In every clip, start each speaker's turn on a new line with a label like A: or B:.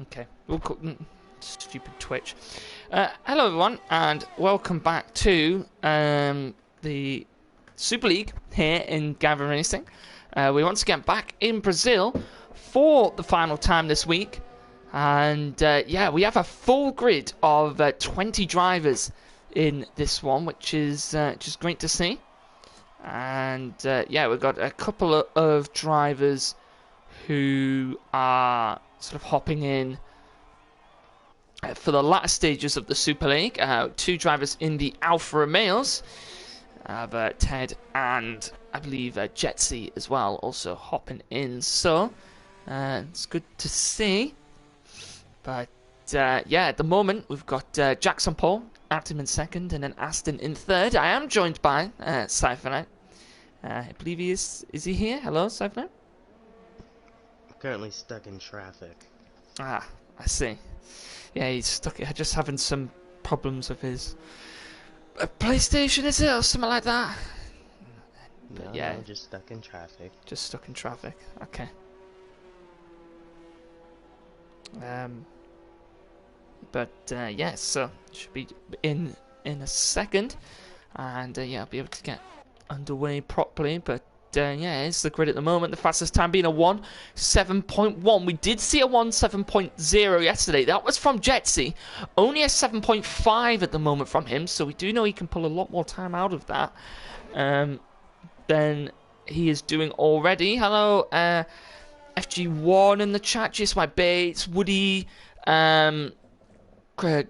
A: Okay. We'll call, stupid Twitch. Hello everyone, and welcome back to the Super League here in Gavra Racing. We're once again back in Brazil for the final time this week. And yeah, we have a full grid of 20 drivers in this one, which is just great to see. And yeah, we've got a couple of drivers who are sort of hopping in for the latter stages of the Super League. Two drivers in the Alfa Romeos, Ted and I believe Jetsy as well, also hopping in. So it's good to see. But yeah, at the moment we've got Jackson Paul, Artem in second, and then Aston in third. I am joined by Cypher. I believe he is. Is he here? Hello, Cypher.
B: Currently stuck in traffic.
A: Ah, I see. Yeah, he's stuck. Just having some problems with his PlayStation, is it, or something like that?
B: No,
A: yeah,
B: no, just stuck in traffic.
A: Just stuck in traffic. Okay. But yeah, so should be in a second, and yeah, I'll be able to get underway properly. But yeah, it's the grid at the moment. The fastest time being a 1:7.1. We did see a 1:7.0 yesterday. That was from Jetsy. Only a 7.5 at the moment from him. So we do know he can pull a lot more time out of that than he is doing already. Hello, FG1 in the chat. Just my Bates, Woody, Cryptech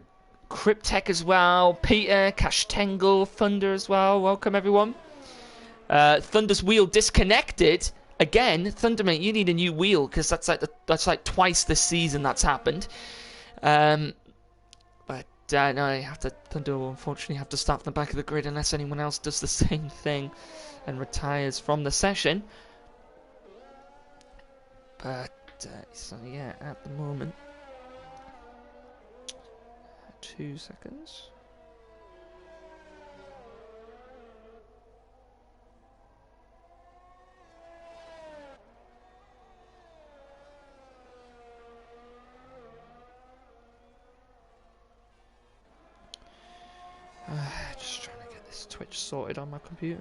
A: as well, Peter, Cash Tangle, Thunder as well. Welcome everyone. Thunder's wheel disconnected again. Thunder, mate, you need a new wheel because that's like twice this season that's happened. But no, I have to. Thunder will unfortunately have to start from the back of the grid unless anyone else does the same thing and retires from the session. But so yeah, at the moment, 2 seconds. Just trying to get this Twitch sorted on my computer.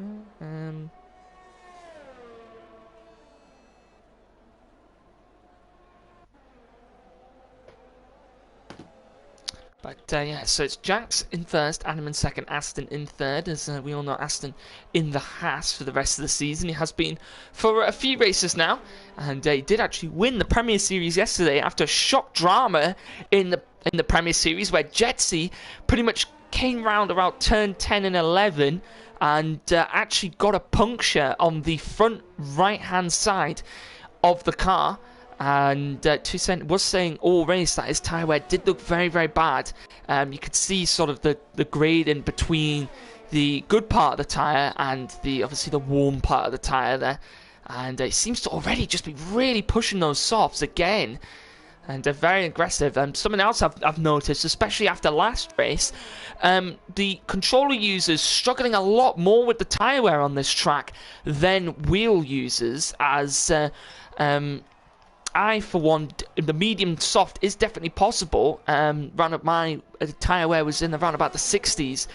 A: But yeah, so it's Jax in first, Adam in second, Aston in third. As we all know, Aston in the Haas for the rest of the season. He has been for a few races now, and he did actually win the Premier Series yesterday after shock drama in the Premier Series, where Jetsy pretty much came round about turn 10 and 11 and actually got a puncture on the front right-hand side of the car. And Toussaint was saying all race that his tyre wear did look very, very bad. You could see sort of the grade in between the good part of the tyre and obviously the warm part of the tyre there. And it seems to already just be really pushing those softs again. And they're very aggressive. Something else I've noticed, especially after last race, the controller users struggling a lot more with the tyre wear on this track than wheel users, as I, for one, the medium soft is definitely possible. My tyre wear was in around about the 60s,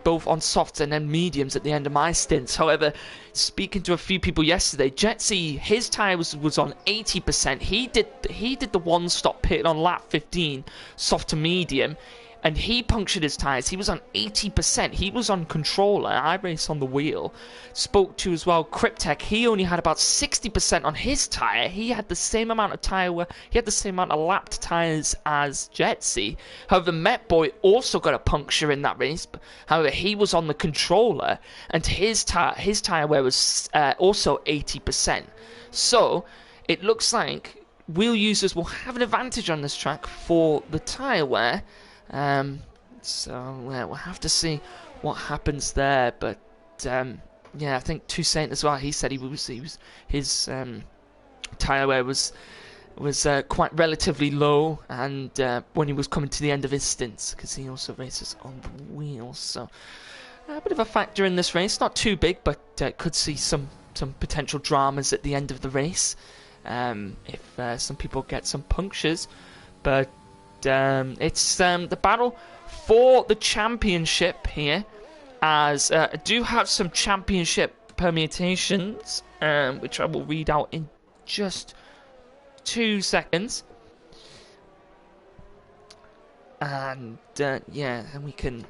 A: both on softs and then mediums at the end of my stints. However, speaking to a few people yesterday, Jetsy, his tyre was on 80%. He did the one-stop pit on lap 15, soft to medium, and he punctured his tyres. He was on 80%. He was on controller. I raced on the wheel. Spoke to as well Cryptech. He only had about 60% on his tyre. He had the same amount of tyre. He had the same amount of lapped tyres as Jetsy. However, Met Boy also got a puncture in that race. However, he was on the controller, and his tyre wear was also 80%. So it looks like wheel users will have an advantage on this track for the tyre wear. So yeah, we'll have to see what happens there. But yeah, I think Toussaint as well. He said his tyre wear was quite relatively low, and when he was coming to the end of his stints, because he also races on the wheels. So a bit of a factor in this race, not too big, but could see some potential dramas at the end of the race. if some people get some punctures. But it's the battle for the championship here, as I do have some championship permutations, which I will read out in just 2 seconds. And yeah, and we can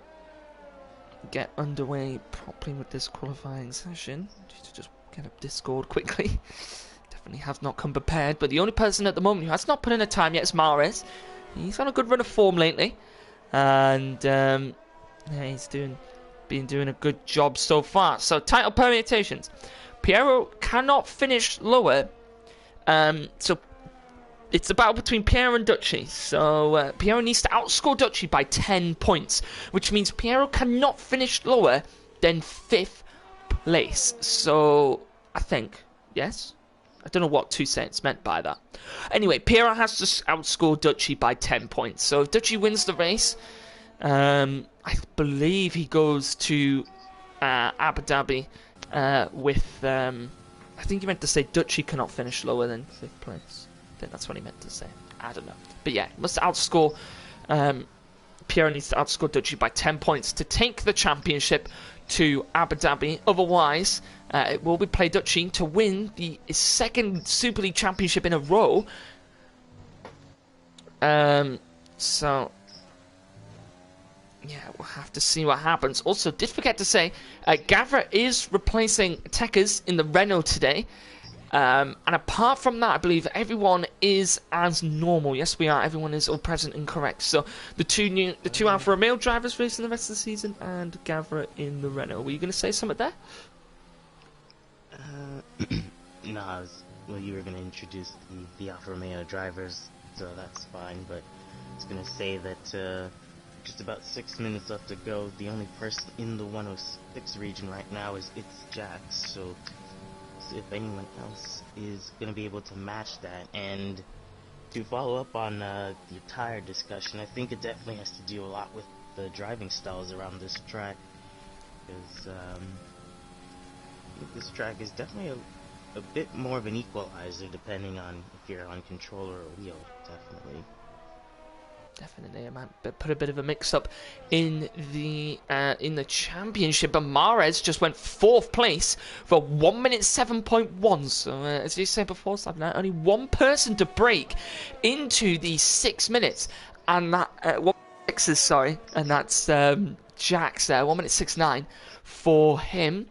A: get underway properly with this qualifying session. Just get up Discord quickly. Definitely have not come prepared, but the only person at the moment who has not put in a time yet is Mares. He's on a good run of form lately, and yeah, he's been doing a good job so far. So title permutations: Piero cannot finish lower. So it's the battle between Piero and Duchy. So Piero needs to outscore Duchy by 10 points, which means Piero cannot finish lower than 5th place. So I think, yes? I don't know what 2 cents meant by that. Anyway, Piero has to outscore Duchy by 10 points. So if Duchy wins the race, I believe he goes to Abu Dhabi with... I think he meant to say Duchy cannot finish lower than 5th place. I think that's what he meant to say. I don't know. But yeah, he must outscore... Piero needs to outscore Duchy by 10 points to take the championship to Abu Dhabi. Otherwise, it will be play Duchy to win the 2nd Super League championship in a row. So... yeah, we'll have to see what happens. Also, did forget to say, Gavra is replacing Tekers in the Renault today. And apart from that, I believe everyone is as normal. Yes, we are. Everyone is all present and correct. So the two Alfa Romeo drivers racing the rest of the season, and Gavra in the Renault. Were you going to say something there?
B: No, well, you were going to introduce the Alfa Romeo drivers, so that's fine. But I was going to say that just about 6 minutes left to go. The only person in the 106 region right now is Jax. So if anyone else is going to be able to match that. And to follow up on the tire discussion, I think it definitely has to do a lot with the driving styles around this track, because I think this track is definitely a bit more of an equalizer depending on if you're on controller or wheel.
A: Definitely, I might put a bit of a mix-up in the championship. But Mares just went 4th place for 1 minute 7.1. So as you said before, only one person to break into the 6 minutes, and that 1 6 sorry, and that's Jax there, 1 minute 6.9 for him.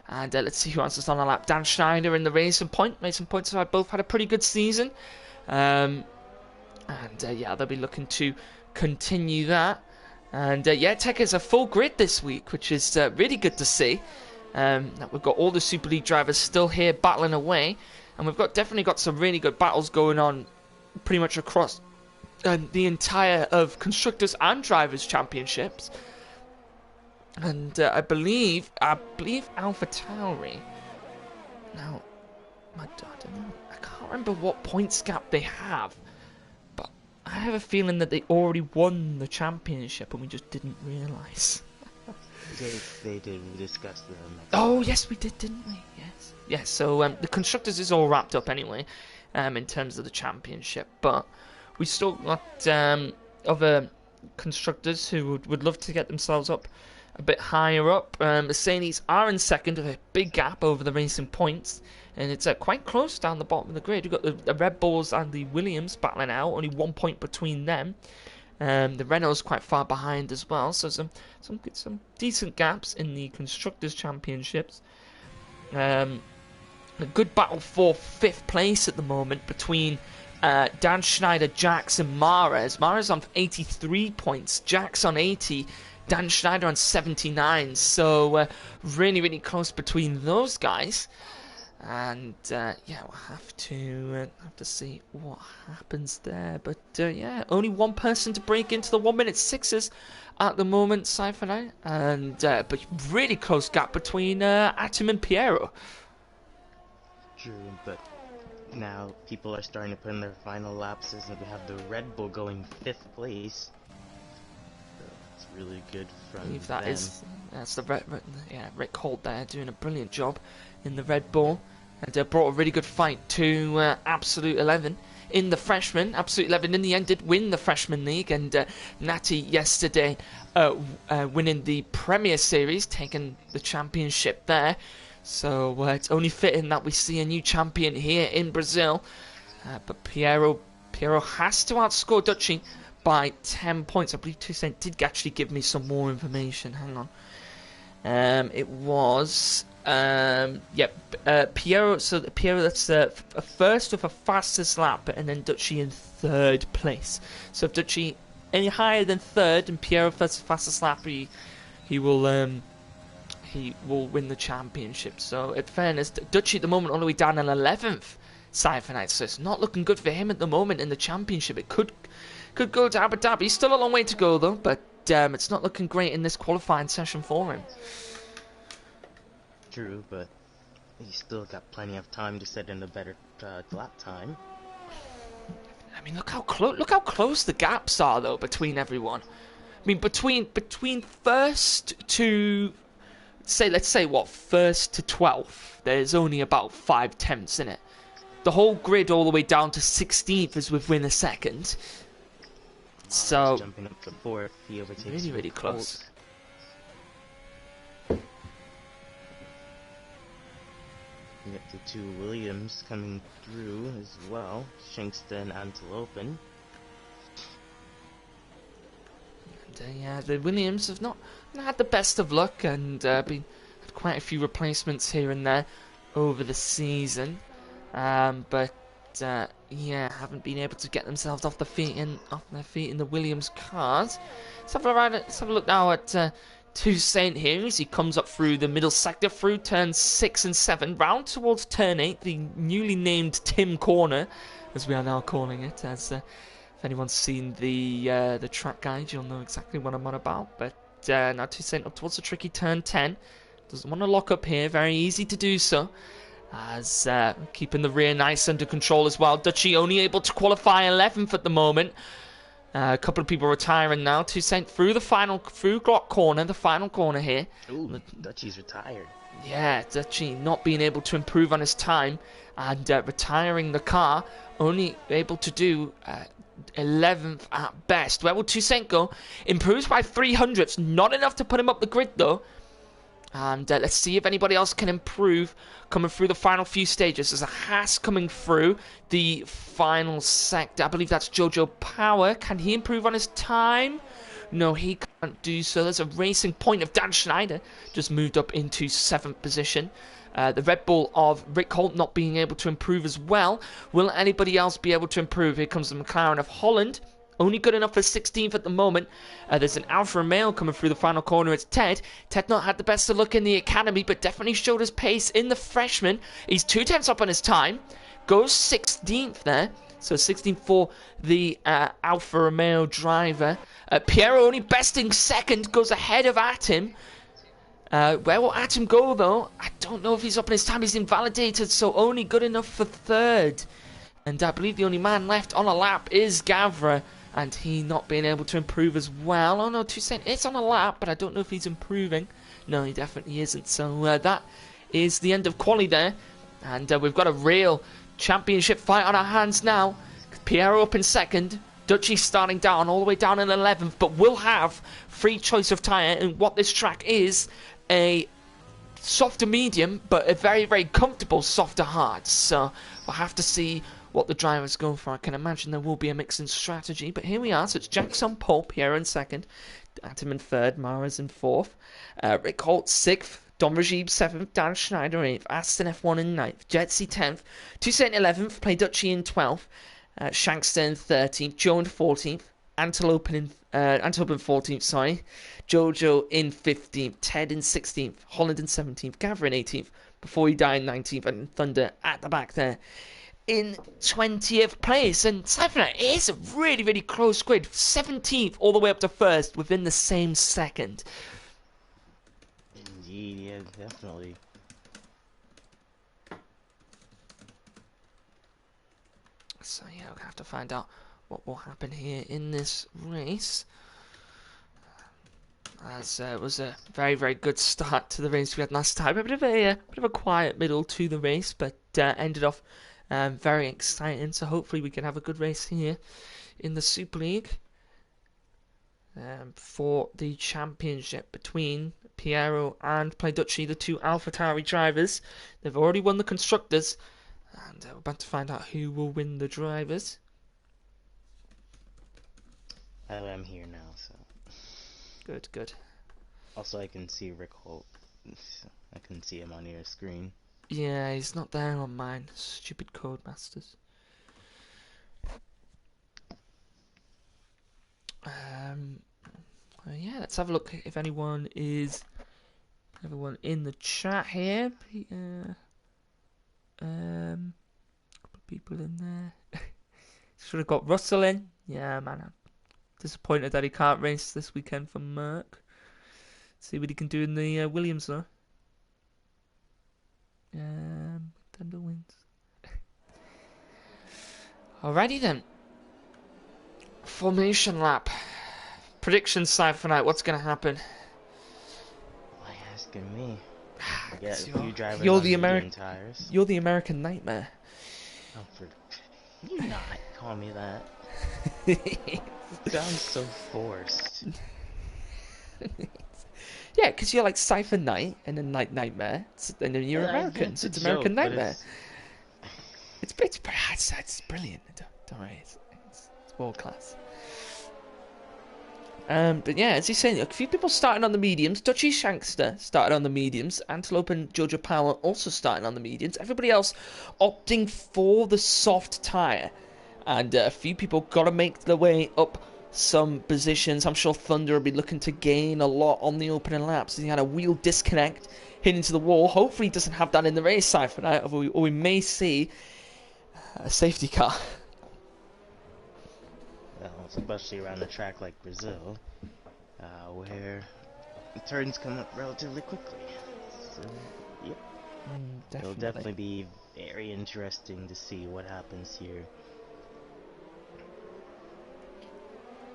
A: And let's see who else is on the lap. Dan Schneider in the Racing Point. Racing Point have both had a pretty good season. And yeah, they'll be looking to continue that. And yeah, Tech is a full grid this week, which is really good to see. We've got all the Super League drivers still here battling away. And we've definitely got some really good battles going on pretty much across the entire of Constructors and Drivers Championships. And I believe AlphaTauri. Now, I don't know. I can't remember what points gap they have. I have a feeling that they already won the championship and we just didn't realise.
B: They did. We discussed them.
A: Oh, yes, we did, didn't we? Yes. Yes, so the Constructors is all wrapped up anyway, in terms of the championship. But we still got other Constructors who would love to get themselves up a bit higher up. Mercedes are in 2nd with a big gap over the Racing Points. And it's quite close down the bottom of the grid. We've got the Red Bulls and the Williams battling out. Only 1 point between them. The Renault's quite far behind as well. So some decent gaps in the Constructors' Championships. A good battle for 5th place at the moment between Dan Schneider, Jax and Mares. Mares on 83 points. Jax on 80. Dan Schneider on 79. So really, really close between those guys. And yeah, we'll have to see what happens there. But yeah, only one person to break into the 1 minute 6s at the moment, Cypher, and but really close gap between Atom and Piero.
B: True, but now people are starting to put in their final lapses, and we have the Red Bull going 5th place. So it's really good from
A: I believe
B: them.
A: That's the Rick Holt there doing a brilliant job in the Red Bull. and brought a really good fight to Absolute 11 in the freshman. Absolute 11 in the end did win the freshman league, and Natty yesterday winning the Premier Series, taking the championship there. So it's only fitting that we see a new champion here in Brazil. But Piero has to outscore Duchy by 10 points. I believe Toussaint did actually give me some more information. Hang on. It was Piero. So Piero, that's first with a fastest lap, and then Duchy in third place. So if Duchy any higher than third and Piero first fastest lap, he will win the championship. So in fairness, Duchy at the moment all the way down in 11th. Cypher, so it's not looking good for him at the moment in the championship. It could go to Abu Dhabi. Still a long way to go though, but it's not looking great in this qualifying session for him.
B: True, but he's still got plenty of time to set in a better lap time.
A: I mean, look how close the gaps are though between everyone. I mean, between first to let's say first to 12th, there's only about 5/10 in it. The whole grid all the way down to 16th is within a second. So
B: jumping up to 4th, he overtakes
A: really close.
B: You get the two Williams coming through as well, Shankston and Antelopen.
A: And yeah, the Williams have not had the best of luck, and had quite a few replacements here and there over the season. But yeah, haven't been able to get themselves off their feet in the Williams cars. Let's have a look now at Toussaint here as he comes up through the middle sector, through turns 6 and 7, round towards turn 8, the newly named Tim Corner, as we are now calling it. As if anyone's seen the track guide, you'll know exactly what I'm on about. But now Toussaint up towards the tricky turn 10. Doesn't want to lock up here, very easy to do so. As keeping the rear nice under control as well. Duchy only able to qualify 11th at the moment. A couple of people retiring now. Toussaint through the final corner, the final corner here.
B: Ooh, Duchy's retired.
A: Yeah, Duchy not being able to improve on his time and retiring the car. Only able to do 11th at best. Where will Toussaint go? Improves by 300. Not enough to put him up the grid though. And let's see if anybody else can improve coming through the final few stages. There's a Haas coming through the final sector. I believe that's Jojo Power. Can he improve on his time? No, he can't do so. There's a racing point of Dan Schneider. Just moved up into 7th position. The Red Bull of Rick Holt not being able to improve as well. Will anybody else be able to improve? Here comes the McLaren of Holland. Only good enough for 16th at the moment. There's an Alfa Romeo coming through the final corner. It's Ted. Ted not had the best of luck in the academy, but definitely showed his pace in the freshman. He's 2/10 up on his time. Goes 16th there. So 16th for the Alfa Romeo driver. Piero only besting second. Goes ahead of Atim. Where will Atim go, though? I don't know if he's up on his time. He's invalidated, so only good enough for third. And I believe the only man left on a lap is Gavra. And he not being able to improve as well. Oh no, Toussaint is on a lap, but I don't know if he's improving. No, he definitely isn't. So that is the end of quali there. And we've got a real championship fight on our hands now. Piero up in second. Duchy starting down, all the way down in 11th. But we'll have free choice of tyre. And what this track is, a softer medium, but a very, very comfortable softer hard. So we'll have to see what the drivers go for. I can imagine there will be a mix in strategy, but here we are. So it's Jackson Pole, Pierre in second, Atom in third, Mara's in fourth, Rick Holt 6th, Don Rajib 7th, Dan Schneider 8th, Aston F1 in 9th, Jetsy 10th, Toussaint 11th, Play Duchy in 12th, Shankston 13th, Joe in 14th, Antelope in 14th, sorry, Jojo in 15th, Ted in 16th, Holland in 17th, Gavra in 18th, Before He Died in 19th, and Thunder at the back there in 20th place. And Cypher, it is a really, really close grid. 17th all the way up to 1st within the same second.
B: Indeed, yeah, definitely.
A: So yeah, we'll have to find out what will happen here in this race. As it was a very, very good start to the race we had last time. A bit of a quiet middle to the race, but ended off very exciting. So hopefully we can have a good race here in the Super League for the championship between Piero and Play-Duchy, the two AlphaTauri drivers. They've already won the constructors, and we're about to find out who will win the drivers.
B: I'm here now, so.
A: Good, good.
B: Also, I can see Rick Holt. I can see him on your screen.
A: Yeah, he's not there on mine. Stupid Codemasters. Yeah, let's have a look if everyone in the chat here. Couple of people in there. Should have got Russell in. Yeah, man, I'm disappointed that he can't race this weekend for Merck. See what he can do in the Williams though. Thunder wins. Alrighty then. Formation lap. Predictions side for night. What's going to happen?
B: Why asking me? Yeah, a few drivers
A: you're
B: on
A: the
B: medium tires.
A: You're the American nightmare.
B: Oh, you not call me that. It sounds so forced.
A: Yeah, because you're like Cypher Knight and then like Nightmare, and then you're American, so it's American Nightmare. It's brilliant. Don't worry, it's world class. But yeah, as he's saying, a few people starting on the mediums. Dutchy Shankster started on the mediums. Antelope and Jojo Power also starting on the mediums. Everybody else opting for the soft tyre. And a few people got to make their way up some positions. I'm sure Thunder will be looking to gain a lot on the opening laps. He had a wheel disconnect, hit into the wall. Hopefully he doesn't have that in the race side for now, or we may see a safety car.
B: Well, especially around a track like Brazil, where the turns come up relatively quickly. So, yep. It'll definitely be very interesting to see what happens here.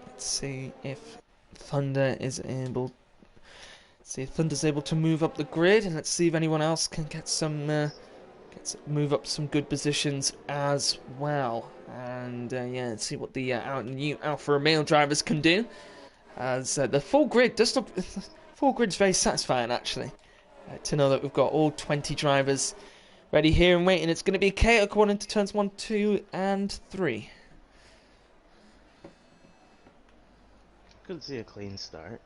A: Let's see if Thunder is able. See if Thunder's able to move up the grid, and let's see if anyone else can get some move up some good positions as well. And yeah, let's see what the new Alfa Romeo drivers can do. As the full grid does look, full grid's very satisfying actually. To know that we've got all 20 drivers ready here and waiting. It's going to be chaotic according to turns 1, 2, and 3.
B: Could see a clean start.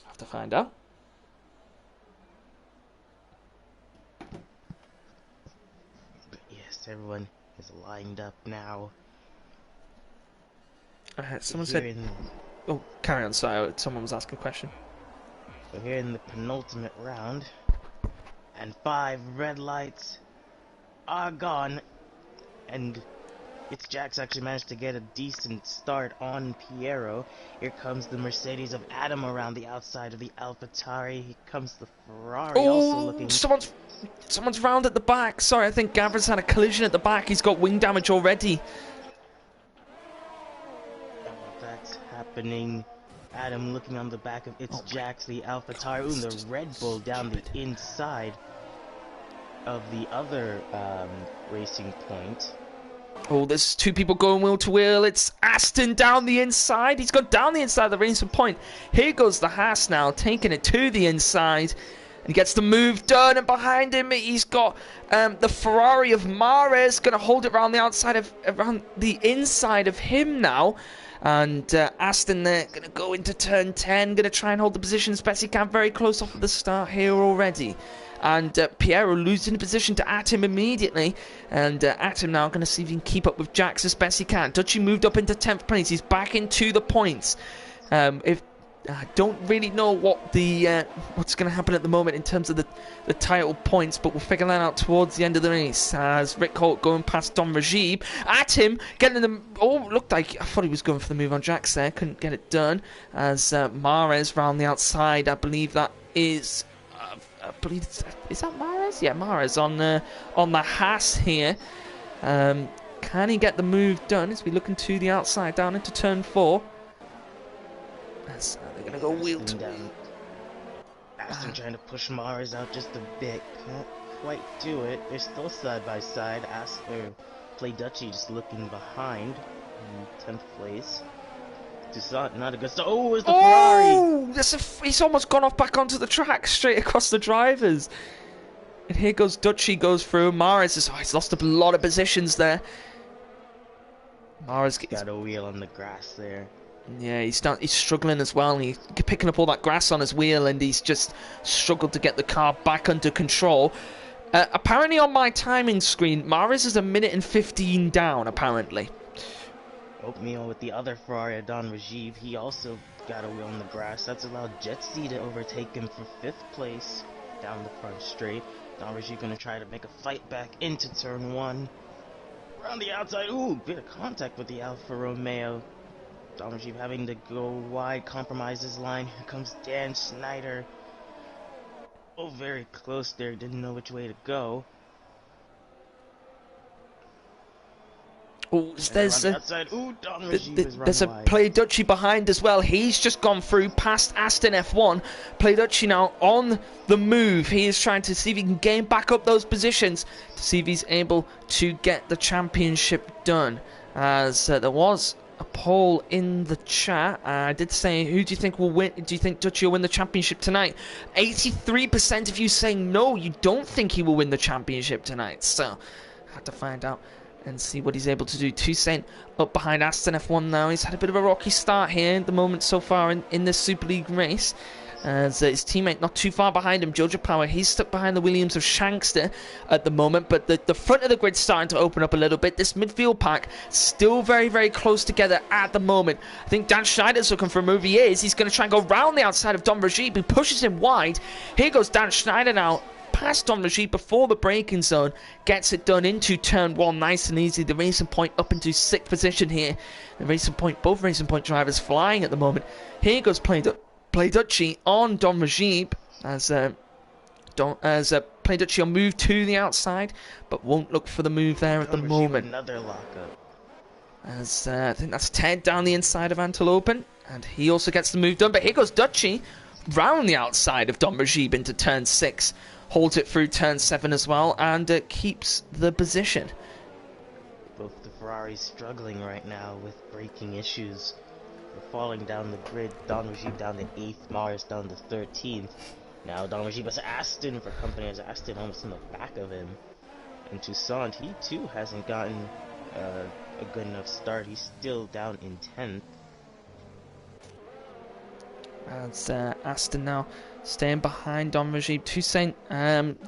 A: Have to find out.
B: But yes, everyone is lined up now.
A: Someone said... Oh, carry on, sorry. Someone was asking a question.
B: So here in the penultimate round, and 5 red lights are gone, and it's Jax actually managed to get a decent start on Piero. Here comes the Mercedes of Adam around the outside of the AlphaTauri. Here comes the Ferrari also looking...
A: Someone's round at the back. Sorry, I think Gavra's had a collision at the back. He's got wing damage already.
B: That's happening. Adam looking on the back of Jax, the AlphaTauri, and the Red Bull down the inside of the other racing point.
A: Oh, there's 2 people going wheel to wheel. It's Aston down the inside. He's got down the inside of the racing point. Here goes the Haas now, taking it to the inside. And he gets the move done, and behind him he's got the Ferrari of Mares going to hold it around the inside of him now. And Aston there going to go into turn 10, going to try and hold the position as best he can. Very close off of the start here already. And Piero losing the position to Atom immediately. And Atom now going to see if he can keep up with Jax as best he can. Dutchy moved up into 10th place. He's back into the points. I don't really know what what's going to happen at the moment in terms of the title points, but we'll figure that out towards the end of the race. As Rick Holt going past Don Rajib. Atom getting them. Oh, looked like I thought he was going for the move on Jax there. Couldn't get it done. As Mares round the outside. I believe that is. Is that Mares? Yeah, Mares on the Haas here. Can he get the move done as we look into the outside down into turn 4? They're going to go wheel to
B: down. Aston trying to push Mars out just a bit. Can't quite do it. They're still side by side. Play Dutchy just looking behind in 10th place. Toussaint, not a good start. Oh, it's the Ferrari!
A: He's almost gone off back onto the track, straight across the drivers. And here goes Dutchy, goes through. Maris he's lost a lot of positions there. Maris
B: got a wheel on the grass there.
A: Yeah, he's struggling as well. He's picking up all that grass on his wheel, and he's just struggled to get the car back under control. Apparently on my timing screen, Maris is 1 minute and 15 down, apparently.
B: Oatmeal with the other Ferrari, Don Rajiv, he also got a wheel on the grass. That's allowed Jetsy to overtake him for 5th place down the front straight. Don Rajiv gonna try to make a fight back into turn 1. Around the outside, ooh, bit of contact with the Alfa Romeo. Don Rajiv having to go wide, compromise his line. Here comes Dan Schneider. Oh, very close there, didn't know which way to go.
A: Oh, there's a
B: wide.
A: Play Dutchy behind as well. He's just gone through past Aston F1. Play Dutchy now on the move. He is trying to see if he can gain back up those positions to see if he's able to get the championship done. As there was a poll in the chat. I did say, who do you think will win? Do you think Dutchy will win the championship tonight? 83% of you saying no, you don't think he will win the championship tonight. So, I have to find out and see what he's able to do. Toussaint up behind Aston F1 now. He's had a bit of a rocky start here at the moment so far in this Super League race. As his teammate not too far behind him, Jojo Power, he's stuck behind the Williams of Shankster at the moment, but the front of the grid's starting to open up a little bit. This midfield pack still very, very close together at the moment. I think Dan Schneider's looking for a move. He is. He's going to try and go round the outside of Don Rajib, who pushes him wide. Here goes Dan Schneider now, past Don Rajib before the braking zone, gets it done into turn 1 nice and easy. The Racing Point up into 6th position here. The Racing Point, both Racing Point drivers flying at the moment. Here goes Play Dutchy on Don Rajib as Play Dutchy will move to the outside, but won't look for the move there at the moment.
B: Another lockup.
A: As I think that's Ted down the inside of Antelopen, and he also gets the move done. But here goes Dutchy round the outside of Don Rajib into turn 6, holds it through turn 7 as well, and keeps the position.
B: Both the Ferraris struggling right now with braking issues. They're falling down the grid. Don Rajib down to 8th, Mars down to 13th. Now Don Rajib has Aston for company, as Aston almost in the back of him. And Toussaint, he too hasn't gotten a good enough start. He's still down in 10th.
A: As Aston now staying behind Don Rajib. Toussaint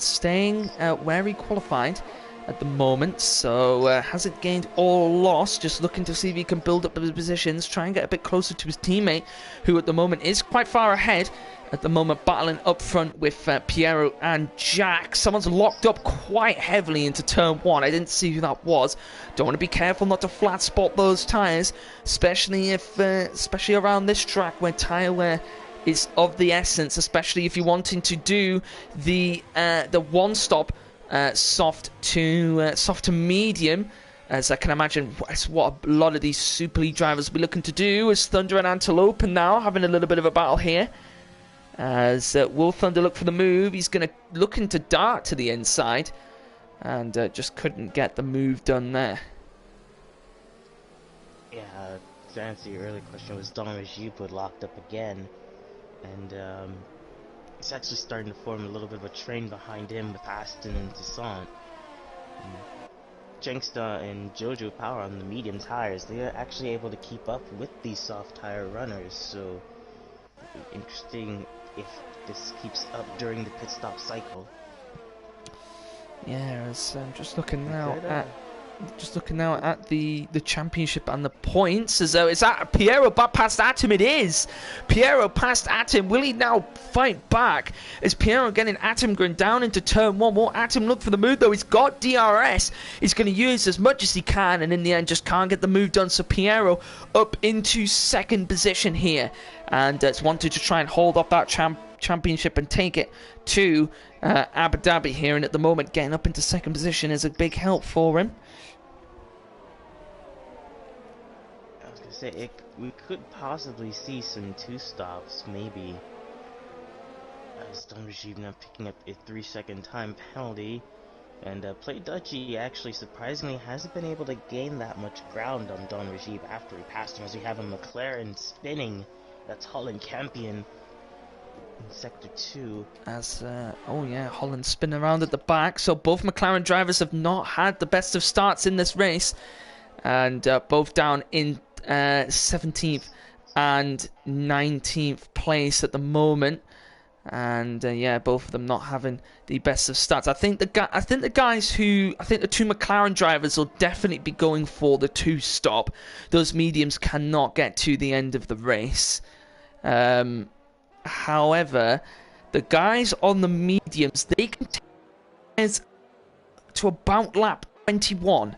A: staying where he qualified at the moment, so hasn't gained or lost, just looking to see if he can build up the positions, try and get a bit closer to his teammate, who at the moment is quite far ahead, at the moment battling up front with Piero and Jack. Someone's locked up quite heavily into turn 1. I didn't see who that was. Don't want to be careful not to flat spot those tyres, especially around this track where tyre wear is of the essence, especially if you're wanting to do the one stop soft to medium, as I can imagine that's what a lot of these Super League drivers will be looking to do. As Thunder and Antelope are now having a little bit of a battle here, as will Thunder look for the move. He's going to look into dart to the inside, and just couldn't get the move done there.
B: Yeah, to answer your earlier question, was Don Rajib locked up again, and it's actually starting to form a little bit of a train behind him with Aston and Toussaint. Jenksta and Jojo Power on the medium tires, they are actually able to keep up with these soft tire runners, so it'll be interesting if this keeps up during the pit stop cycle.
A: Yeah, as I'm just looking now at the championship and the points. As though is that Piero back past Atom? It is Piero past Atom. Will he now fight back? Is Piero getting Atom going down into turn 1? Will Atom look for the move though? He's got DRS. He's going to use as much as he can, and in the end just can't get the move done. So Piero up into 2nd position here, and it's wanted to try and hold up that championship and take it to Abu Dhabi here, and at the moment getting up into 2nd position is a big help for him.
B: I was going to say we could possibly see some two stops, maybe. As Don Rajib now picking up a 3-second time penalty. And Play Dutchy actually surprisingly hasn't been able to gain that much ground on Don Rajib after he passed him, as we have a McLaren spinning. That's Holland Campion in Sector 2.
A: As, oh yeah, Holland spin around at the back. So both McLaren drivers have not had the best of starts in this race. And both down in 17th and 19th place at the moment. And yeah, both of them not having the best of starts. I think the two McLaren drivers will definitely be going for the 2-stop. Those mediums cannot get to the end of the race. However, the guys on the mediums, they can take us to about lap 21,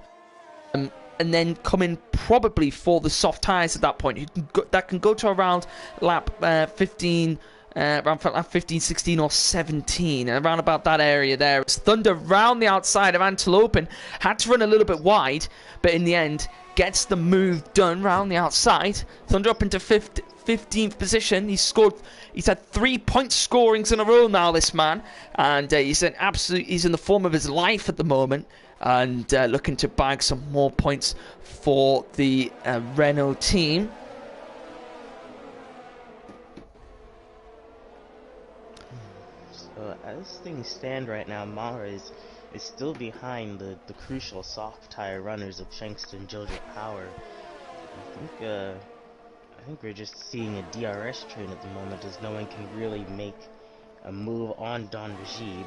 A: and then come in probably for the soft tyres at that point. That can go to around lap 15. Around lap 15, 16 or 17, and around about that area there. As Thunder round the outside of Antelope and had to run a little bit wide, but in the end gets the move done round the outside. Thunder up into 15th position. He's had 3 point scorings in a row now, this man, and he's in the form of his life at the moment, and looking to bag some more points for the Renault team.
B: As things stand right now, Mara is still behind the crucial soft tire runners of Shankston and Jojo Power. I think we're just seeing a DRS train at the moment, as no one can really make a move on Don Rajib.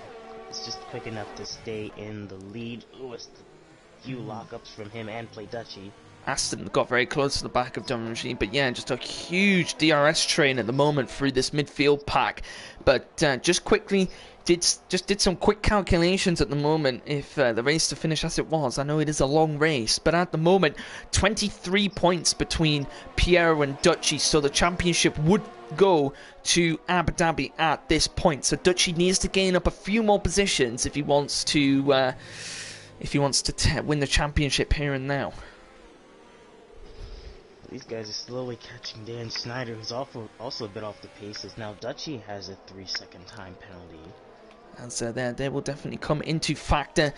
B: It's just quick enough to stay in the lead. Ooh, it's a few lockups from him and Play Dutchy.
A: Aston got very close to the back of Don Rajib, but yeah, just a huge DRS train at the moment through this midfield pack. But just quickly did some quick calculations at the moment. If the race to finish as it was, I know it is a long race, but at the moment 23 points between Piero and Dutchy, so the championship would go to Abu Dhabi at this point. So Dutchy needs to gain up a few more positions if he wants to win the championship here and now.
B: These guys are slowly catching Dan Snyder, who's also a bit off the pace, as now Dutchy has a 3-second time penalty.
A: And so they will definitely come into factor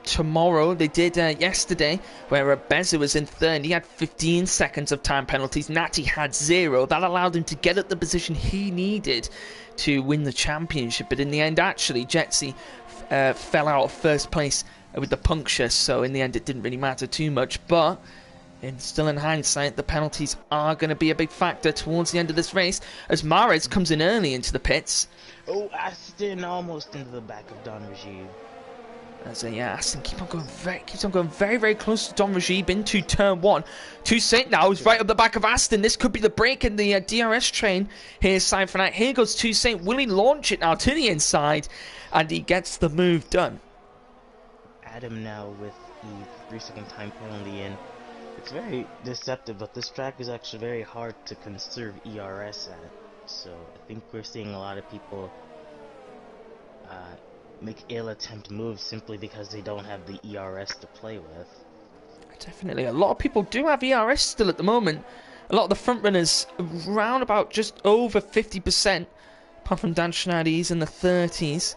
A: tomorrow. They did yesterday, where Bezu was in third. He had 15 seconds of time penalties. Natty had 0. That allowed him to get at the position he needed to win the championship. But in the end, actually, Jetsy fell out of first place with the puncture. So in the end, it didn't really matter too much. But still in hindsight, the penalties are going to be a big factor towards the end of this race, as Mares comes in early into the pits.
B: Oh, Aston almost into the back of Don Rajib.
A: As yeah, Aston keeps on going very, very close to Don Rajib into turn 1. Toussaint now is right up the back of Aston. This could be the break in the DRS train. Here's Siphonite. Here goes Toussaint. Will he launch it now to the inside? And he gets the move done.
B: Adam now with the 3-second time penalty in. It's very deceptive, but this track is actually very hard to conserve ERS at. So I think we're seeing a lot of people make ill-attempt moves simply because they don't have the ERS to play with.
A: Definitely. A lot of people do have ERS still at the moment. A lot of the front runners around about just over 50%, apart from Dan Schneider, he's in the 30s.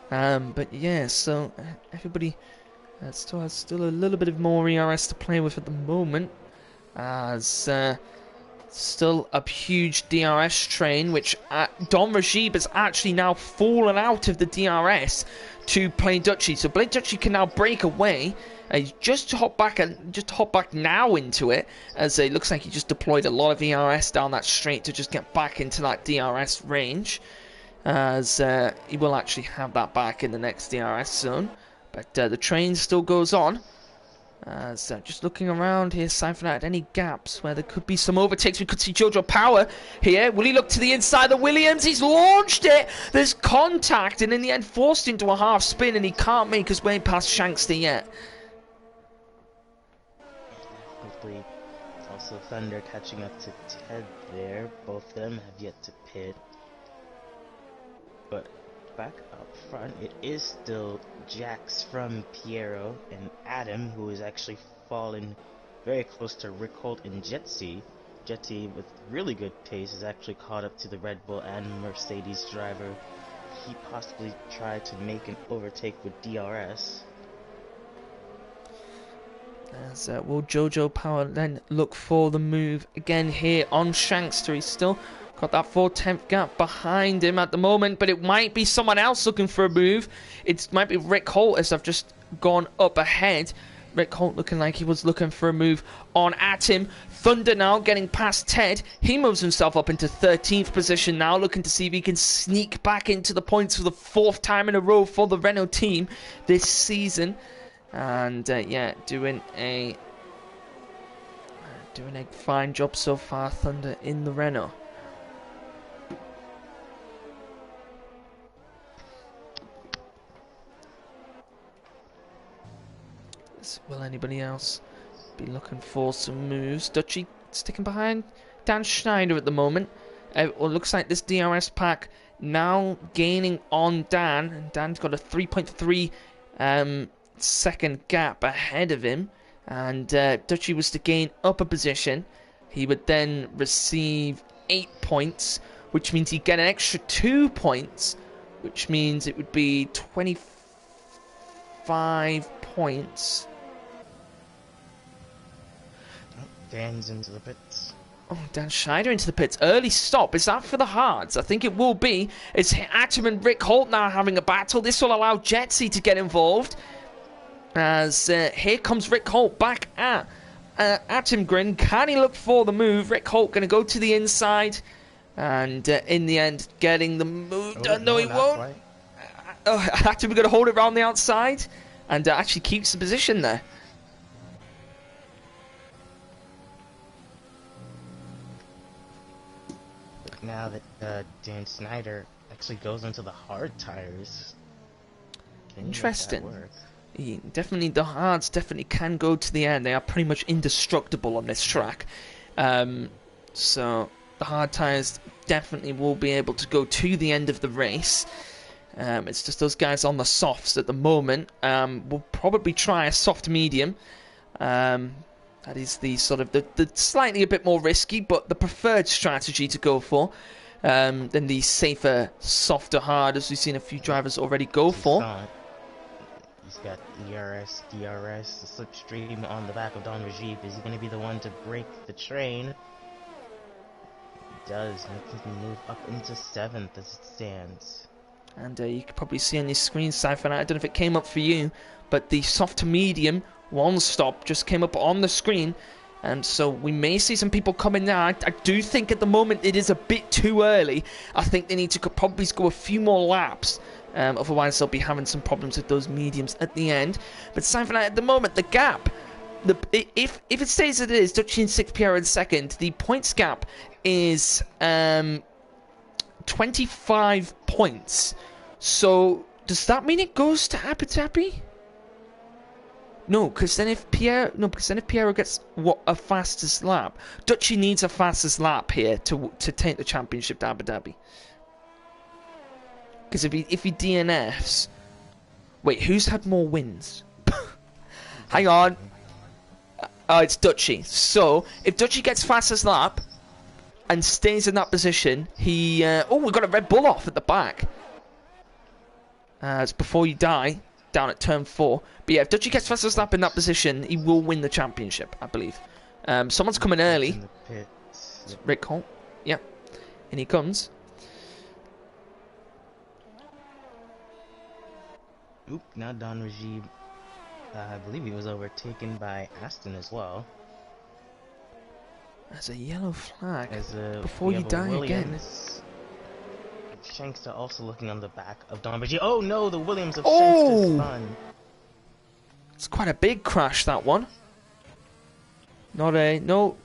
A: But yeah, so everybody still has a little bit of more ERS to play with at the moment, as still a huge DRS train, which Don Rajib has actually now fallen out of the DRS to Play Dutchy. So Play Dutchy can now break away. Just hop back now into it, as it looks like he just deployed a lot of ERS down that straight to just get back into that DRS range, as he will actually have that back in the next DRS zone. But the train still goes on. So just looking around here, siphoning out any gaps where there could be some overtakes. We could see Jojo Power here. Will he look to the inside of Williams? He's launched it. There's contact, and in the end forced into a half spin, and he can't make his way past Shankster yet.
B: Hopefully, also Thunder catching up to Ted there. Both of them have yet to pit. But back up front, it is still Jax from Piero and Adam, who has actually fallen very close to Rick Holt and Jetsi. Jetsi, with really good pace, is actually caught up to the Red Bull and Mercedes driver. He possibly tried to make an overtake with DRS.
A: As will Jojo Power then look for the move again here on Shankster. He's still got that 4/10 gap behind him at the moment, but it might be someone else looking for a move. It might be Rick Holt, as I've just gone up ahead. Rick Holt looking like he was looking for a move on at him. Thunder now getting past Ted. He moves himself up into 13th position now, looking to see if he can sneak back into the points for the 4th time in a row for the Renault team this season. And yeah, doing a fine job so far, Thunder in the Renault. Will anybody else be looking for some moves? Dutchy sticking behind Dan Schneider at the moment. It looks like this DRS pack now gaining on Dan, and Dan's got a 3.3 second gap ahead of him. And Dutchy was to gain up a position. He would then receive 8 points, which means he'd get an extra 2 points, which means it would be 25 points.
B: Dan's into the pits.
A: Oh, Dan Schneider into the pits. Early stop. Is that for the hards? I think it will be. It's Atom and Rick Holt now having a battle. This will allow Jetsi to get involved. As here comes Rick Holt back at Atom Grin. Can he look for the move? Rick Holt going to go to the inside. And in the end, getting the move done. No, he won't. Atom going to hold it around the outside. And actually keeps the position there.
B: Now that Dan Snyder actually goes into the hard tires.
A: Interesting. Definitely, the hards definitely can go to the end. They are pretty much indestructible on this track. So the hard tires definitely will be able to go to the end of the race. It's just those guys on the softs at the moment. We'll probably try a soft medium. That is the sort of the slightly a bit more risky, but the preferred strategy to go for than the safer, softer hard, as we've seen a few drivers already go for.
B: He's got DRS, the slipstream on the back of Don Rajiv. Is he going to be the one to break the train? He does, making him move up into 7th as it stands.
A: And you can probably see on your screen, Cypher, I don't know if it came up for you, but the soft to medium one stop just came up on the screen, and so we may see some people coming now. I do think at the moment it is a bit too early. I think they need to probably go a few more laps, otherwise they'll be having some problems with those mediums at the end. But Cypher, at the moment, the gap, if it stays as it is, Dutchy in 6th, Pierre in 2nd, the points gap is 25 points. So does that mean it goes to Apatapi? No, because then if Piero gets a fastest lap, Dutchy needs a fastest lap here to take the championship to Abu Dhabi. Because if he DNFs, wait, who's had more wins? Hang on. Oh, it's Dutchy. So if Dutchy gets fastest lap and stays in that position, he we got a Red Bull off at the back. It's before you die. Down at turn 4. But yeah, if Dutchy gets fastest lap in that position, he will win the championship, I believe. Someone's coming early. Rick Holt. Yeah. And he comes.
B: Oop, now Don Rajiv. I believe he was overtaken by Aston as well.
A: There's a yellow flag.
B: Before you die
A: again.
B: Shankster also looking on the back of Don Rajiv. Oh no, the Williams of Shankster spun.
A: It's quite a big crash, that one. No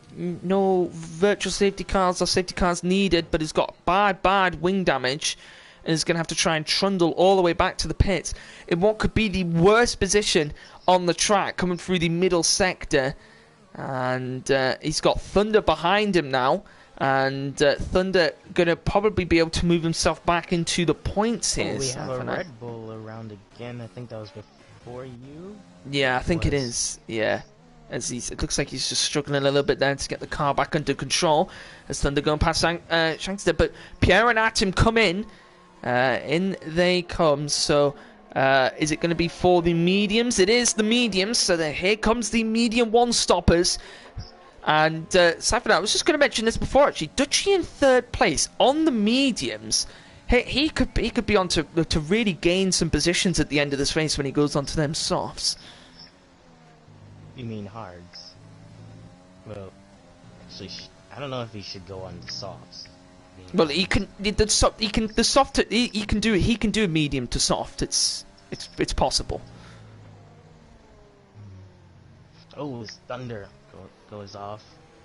A: virtual safety cars or safety cars needed, but he's got bad wing damage and is going to have to try and trundle all the way back to the pits in what could be the worst position on the track, coming through the middle sector. And he's got Thunder behind him now. And Thunder going to probably be able to move himself back into the points here.
B: We have a Red Bull around again. I think that was before you?
A: Yeah, I think it is. Yeah. as it looks like he's just struggling a little bit there to get the car back under control as Thunder going past Shankster. But Pierre and Atom come in. In they come. So is it going to be for the mediums? It is the mediums. So here comes the medium one-stoppers. And Cypher, I was just going to mention this before, actually. Dutchy in third place on the mediums. He could be on to really gain some positions at the end of this race when he goes on to them softs.
B: You mean hards? Well, actually, I don't know if he should go on the softs.
A: Well, he can do medium to soft. It's possible.
B: Oh, his thunder goes off.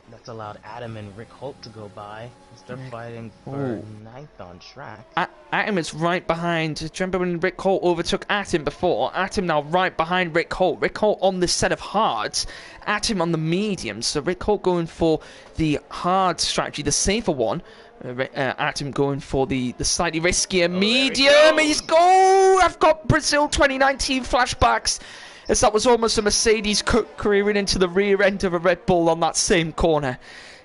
B: That's allowed Adam and Rick Holt to go by. They're fighting for ninth on track.
A: Atom is right behind. Do you remember when Rick Holt overtook Atom before? Atom now right behind Rick Holt. Rick Holt on this set of hards. Atom on the medium. So Rick Holt going for the hard strategy, the safer one. Atom going for the slightly riskier medium. He's go! I've got Brazil 2019 flashbacks. As that was almost a Mercedes careering into the rear end of a Red Bull on that same corner.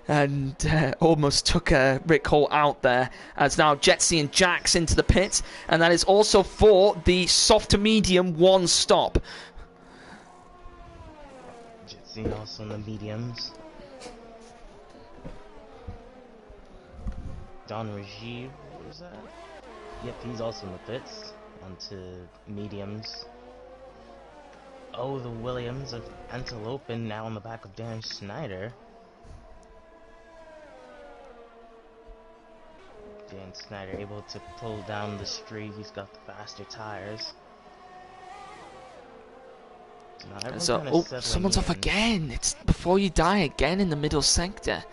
A: And almost took Rick Holt out there. As now Jetsy and Jax into the pit. And that is also for the soft to medium one stop.
B: Jetsy also in the mediums. Don Rajiv, what was that? Yep, he's also in the pits. Onto mediums. Oh, the Williams of Antelope now on the back of Dan Schneider. Dan Schneider able to pull down the street. He's got the faster tires.
A: So, someone's off again. It's before you die again in the middle sector.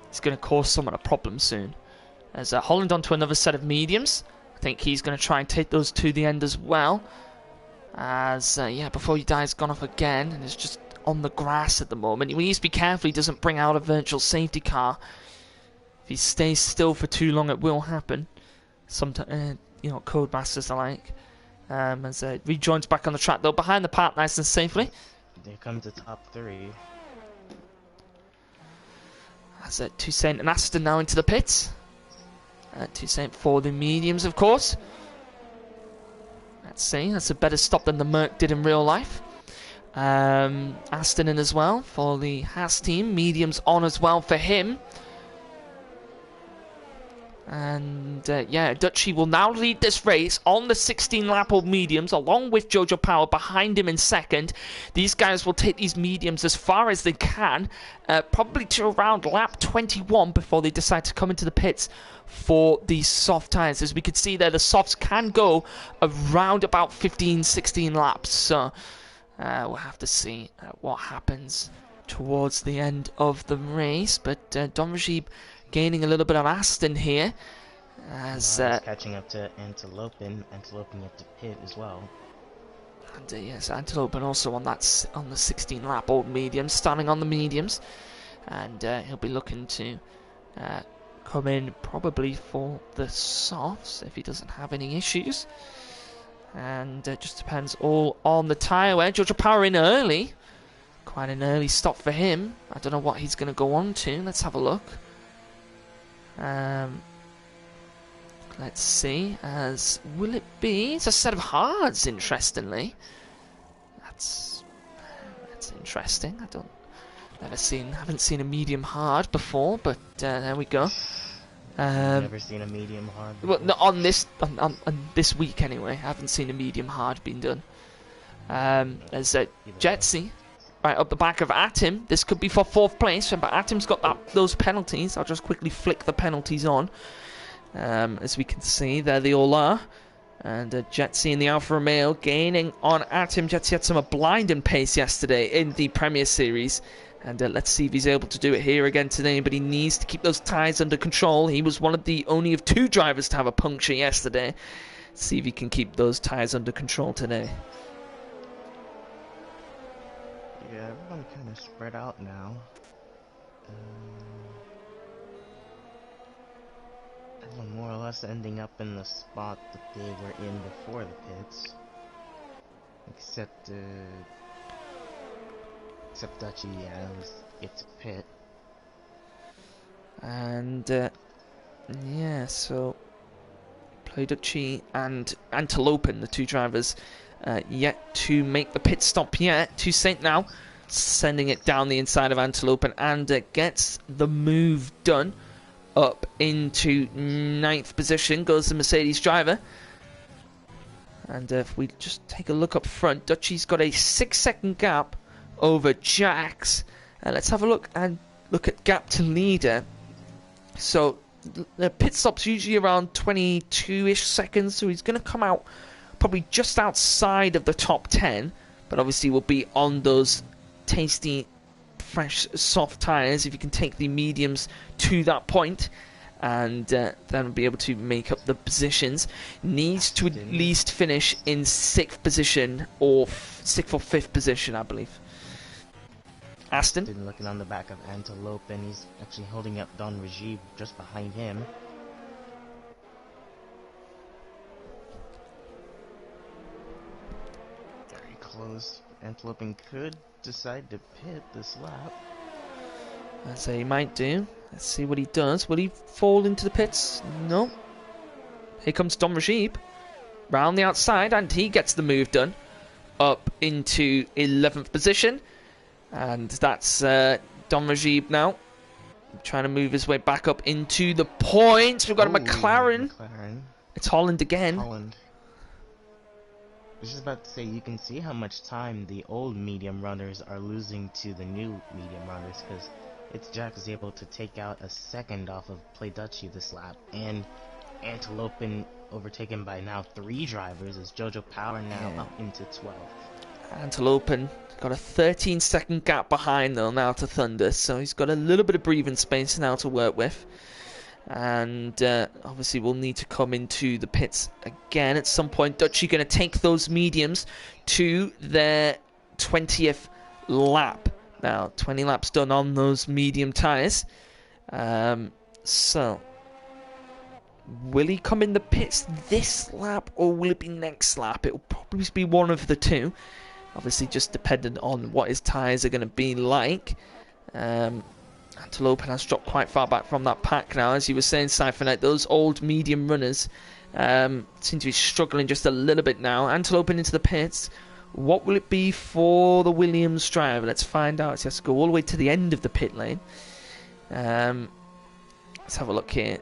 A: It's going to cause someone a problem soon. As Holland onto another set of mediums. I think he's going to try and take those to the end as well. As, before you die has gone off again. And is just on the grass at the moment. He needs to be careful he doesn't bring out a virtual safety car. If he stays still for too long, it will happen. Sometimes, Codemasters alike. As rejoins back on the track, though, behind the pack nice and safely.
B: There comes the top three.
A: As Toussaint and Aston now into the pits. Toussaint for the mediums, of course. Let's see, that's a better stop than the Merc did in real life. Aston in as well for the Haas team. Mediums on as well for him. And Dutchy will now lead this race on the 16-lap old mediums, along with Jojo Power behind him in second. These guys will take these mediums as far as they can, probably to around lap 21 before they decide to come into the pits for the soft tyres. As we could see there, the softs can go around about 15-16 laps. So we'll have to see what happens towards the end of the race. But Don Rajib gaining a little bit of Aston here. As
B: catching up to Antelope and up to pit as well.
A: And yes, Antelope also on the 16-lap old mediums, starting on the mediums. And he'll be looking to come in probably for the softs if he doesn't have any issues. And it just depends all on the tyre wear. Jojo Power in early. Quite an early stop for him. I don't know what he's going to go on to. Let's have a look. Let's see. As will it be? It's a set of hards. Interestingly, that's interesting. Haven't seen a medium hard before, but there we go.
B: Never seen a medium hard before.
A: Well, no, on this week anyway. I haven't seen a medium hard being done. There's Jetsy right up the back of Atom. This could be for 4th place, but Atom's got those penalties. I'll just quickly flick the penalties on. As we can see, there they all are. And Jetsy in the Alfa Romeo gaining on Atom. Jetsy had some blinding pace yesterday in the Premier Series. And let's see if he's able to do it here again today. But he needs to keep those tyres under control. He was one of the only of 2 drivers to have a puncture yesterday. Let's see if he can keep those tyres under control today.
B: Yeah, everyone kind of spread out now. Everyone more or less ending up in the spot that they were in before the pits. Except Except Dutchy, yeah, it's pit.
A: And yeah, so Play-Dutchy and Antelopen, the two drivers, yet to make the pit stop yet. Toussaint now sending it down the inside of Antelopen and gets the move done. Up into 9th position goes the Mercedes driver. And if we just take a look up front, Dutchy's got a 6-second gap over Jax. Let's have a look at gap to leader. So the pit stop's usually around 22-ish seconds, so he's going to come out probably just outside of the top 10, but obviously will be on those tasty, fresh, soft tyres if you can take the mediums to that point, and then be able to make up the positions. Needs to at least finish in 6th position or 6th or 5th position, I believe. Aston.
B: Looking on the back of Antelope, and he's actually holding up Don Rajib just behind him. Very close. Antelope could decide to pit this lap.
A: As he might do. Let's see what he does. Will he fall into the pits? No. Here comes Don Rajib. Round the outside, and he gets the move done. Up into 11th position. And that's Don Rajib now. Trying to move his way back up into the points. We've got a McLaren. It's Holland again.
B: Holland. I was just about to say, you can see how much time the old medium runners are losing to the new medium runners, because it's Jack is able to take out a second off of Play-Dutchy this lap, and Antelope overtaken by now 3 drivers as Jojo Power now up into 12th.
A: Antelope got a 13-second gap behind though now to Thunder, so he's got a little bit of breathing space now to work with. And obviously we'll need to come into the pits again at some point. Dutchy going to take those mediums to their 20th lap. Now 20 laps done on those medium tyres. So will he come in the pits this lap or will it be next lap? It will probably be one of the two. Obviously just dependent on what his tyres are going to be like. Antelope has dropped quite far back from that pack now. As you were saying, Siphonite, those old medium runners seem to be struggling just a little bit now. Antelope into the pits. What will it be for the Williams driver? Let's find out. He has to go all the way to the end of the pit lane. Let's have a look here.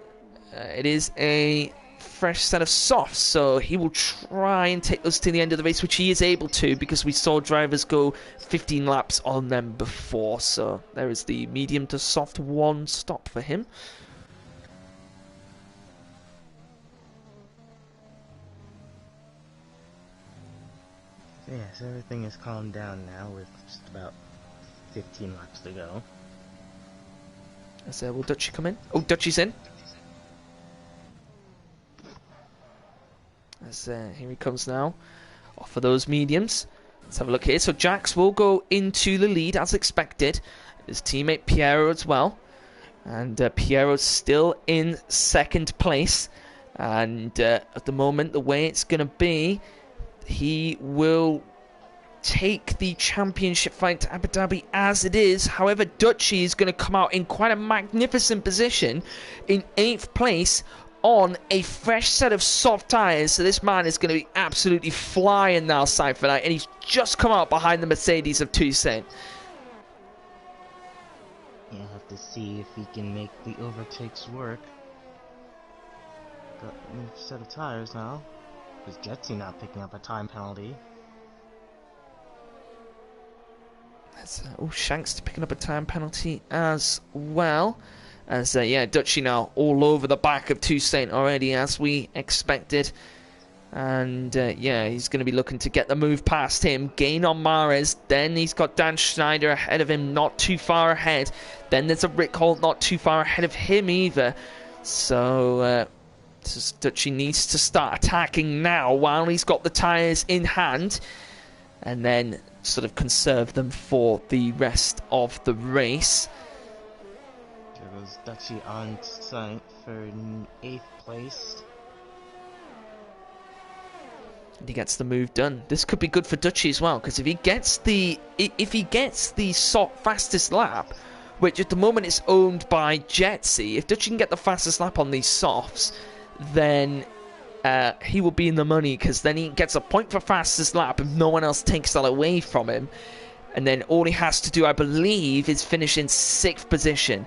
A: It is a fresh set of softs, so he will try and take us to the end of the race, which he is able to because we saw drivers go 15 laps on them before. So there is the medium to soft 1 stop for him.
B: So yes, everything is calmed down now with just about 15 laps to go.
A: Will Dutchy come in? Oh, Dutchy's in. Here he comes now. Off for those mediums. Let's have a look here. So Jax will go into the lead as expected. His teammate Piero as well. And Piero's still in 2nd place. And at the moment, the way it's going to be, he will take the championship fight to Abu Dhabi as it is. However, Dutchy is going to come out in quite a magnificent position in 8th place on a fresh set of soft tyres. So this man is going to be absolutely flying now, Siphonite, and he's just come out behind the Mercedes of Toussaint.
B: You'll have to see if he can make the overtakes work. Got a new set of tires now. Is Jetsy not picking up a time penalty?
A: That's, Shanks picking up a time penalty as well. As, Dutchy now all over the back of Toussaint already, as we expected. And, he's going to be looking to get the move past him. Gain on Mares. Then he's got Dan Schneider ahead of him, not too far ahead. Then there's a Rick Holt not too far ahead of him either. So, Dutchy needs to start attacking now while he's got the tyres in hand. And then sort of conserve them for the rest of the race.
B: There goes Dutchy on site for 8th place.
A: And he gets the move done. This could be good for Dutchy as well, because if he gets the fastest lap, which at the moment is owned by Jetsy, if Dutchy can get the fastest lap on these softs, then he will be in the money, because then he gets a point for fastest lap if no one else takes that away from him. And then all he has to do, I believe, is finish in 6th position.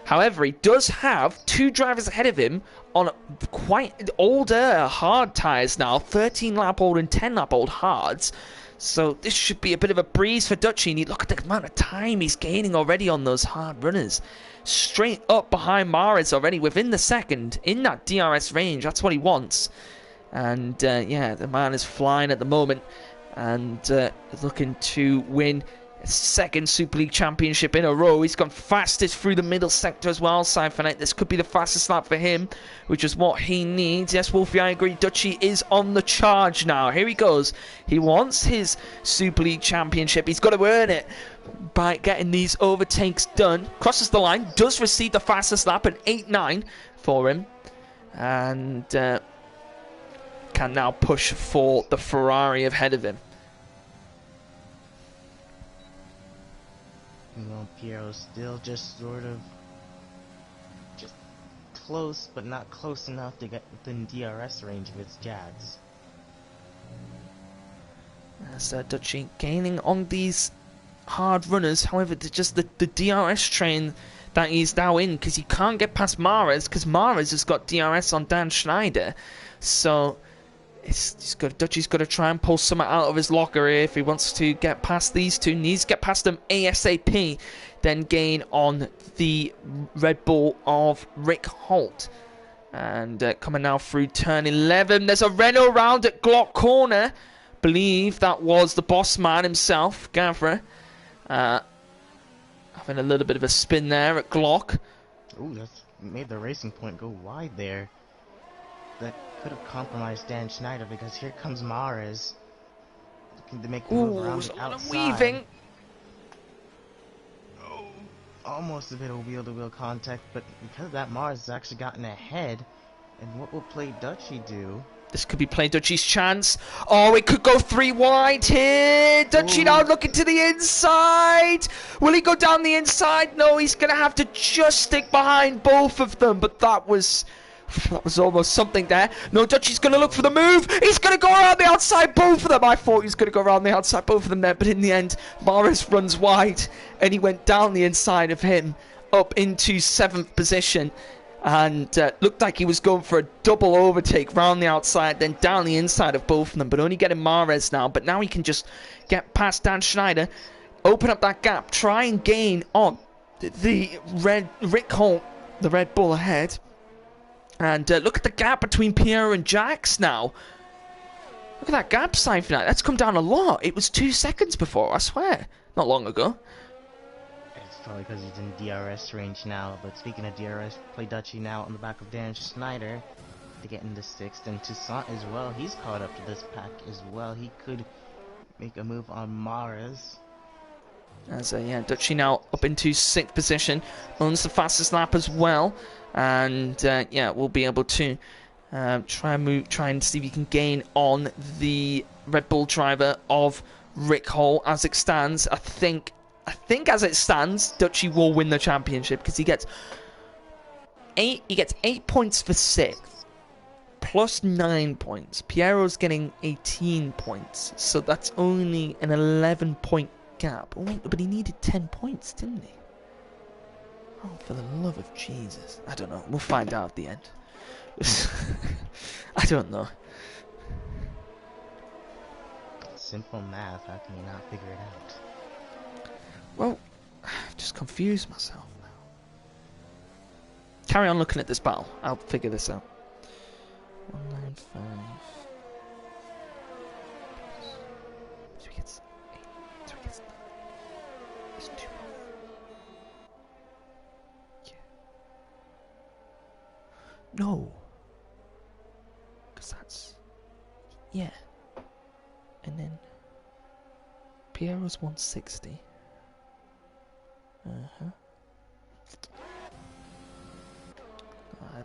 A: However, he does have 2 drivers ahead of him on quite older hard tyres now. 13 lap old and 10 lap old hards. So this should be a bit of a breeze for Dutchy. And you look at the amount of time he's gaining already on those hard runners. Straight up behind Mares already within the second. In that DRS range. That's what he wants. And yeah, the man is flying at the moment. And looking to win a 2nd Super League Championship in a row. He's gone fastest through the middle sector as well. Cyphernet, this could be the fastest lap for him, which is what he needs. Yes, Wolfie, I agree. Dutchy is on the charge now. Here he goes. He wants his Super League Championship. He's got to earn it by getting these overtakes done. Crosses the line, does receive the fastest lap at 8.9 for him. And can now push for the Ferrari ahead of him.
B: Well, Piero's still just sort of just close, but not close enough to get within DRS range of his Jags.
A: As Dutchy gaining on these hard runners. However, just the DRS train that he's now in, because he can't get past Mares, because Mares has got DRS on Dan Schneider. So Dutchy's got to try and pull something out of his locker here if he wants to get past these two. Needs to get past them ASAP, then gain on the Red Bull of Rick Holt. And coming now through turn 11, there's a Renault round at Glock corner. Believe that was the boss man himself, Gavra. Having a little bit of a spin there at Glock.
B: Ooh, that's made the Racing Point go wide there. That could have compromised Dan Schneider, because here comes Mares looking to make the move around the outside.
A: Weaving.
B: Oh, almost a bit of wheel-to-wheel contact, but because of that, Mares has actually gotten ahead. And what will Play Dutchy do?
A: This could be Play Dutchy's chance. Oh, it could go 3 wide here. Dutchy now looking to the inside. Will he go down the inside? No, he's going to have to just stick behind both of them. But that was almost something there. No, Dutchy's going to look for the move. He's going to go around the outside both of them. I thought he was going to go around the outside both of them there. But in the end, Mares runs wide. And he went down the inside of him up into 7th position. And looked like he was going for a double overtake round the outside, then down the inside of both of them. But only getting Mares now. But now he can just get past Dan Schneider, open up that gap, try and gain on the Rick Holt, the Red Bull ahead. And look at the gap between Pierre and Jax now. Look at that gap, Cypher. That's come down a lot. It was 2 seconds before, I swear. Not long ago.
B: It's probably because he's in DRS range now. But speaking of DRS, Play Dutchy now on the back of Dan Schneider to get into 6th. And Toussaint as well. He's caught up to this pack as well. He could make a move on Mares.
A: As yeah, Dutchy now up into 6th position. Owns the fastest lap as well. And yeah, we'll be able to try and see if he can gain on the Red Bull driver of Rick Holt. As it stands, I think as it stands, Dutchy will win the championship, because he gets 8 points for 6th, plus 9 points. Piero's getting 18 points, so that's only an 11-point gap. Oh wait, but he needed 10 points, didn't he? Oh, for the love of Jesus. I don't know. We'll find out at the end. I don't know.
B: Simple math. How can you not figure it out?
A: Well, I've just confused myself now. Carry on looking at this battle. I'll figure this out. 195. So he gets 8. So he gets 9. There's 2 more. No. Because that's... Yeah. And then... Piero's 160.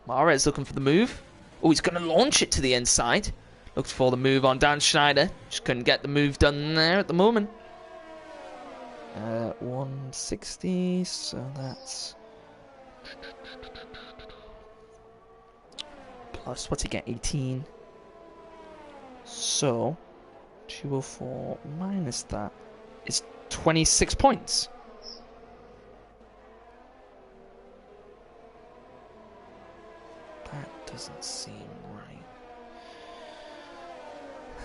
A: Mares looking for the move. Oh, he's going to launch it to the inside. Looked for the move on Dan Schneider. Just couldn't get the move done there at the moment. 160, so that's... Plus, what's he get? 18. So, 204 minus that is 26 points. That doesn't seem right.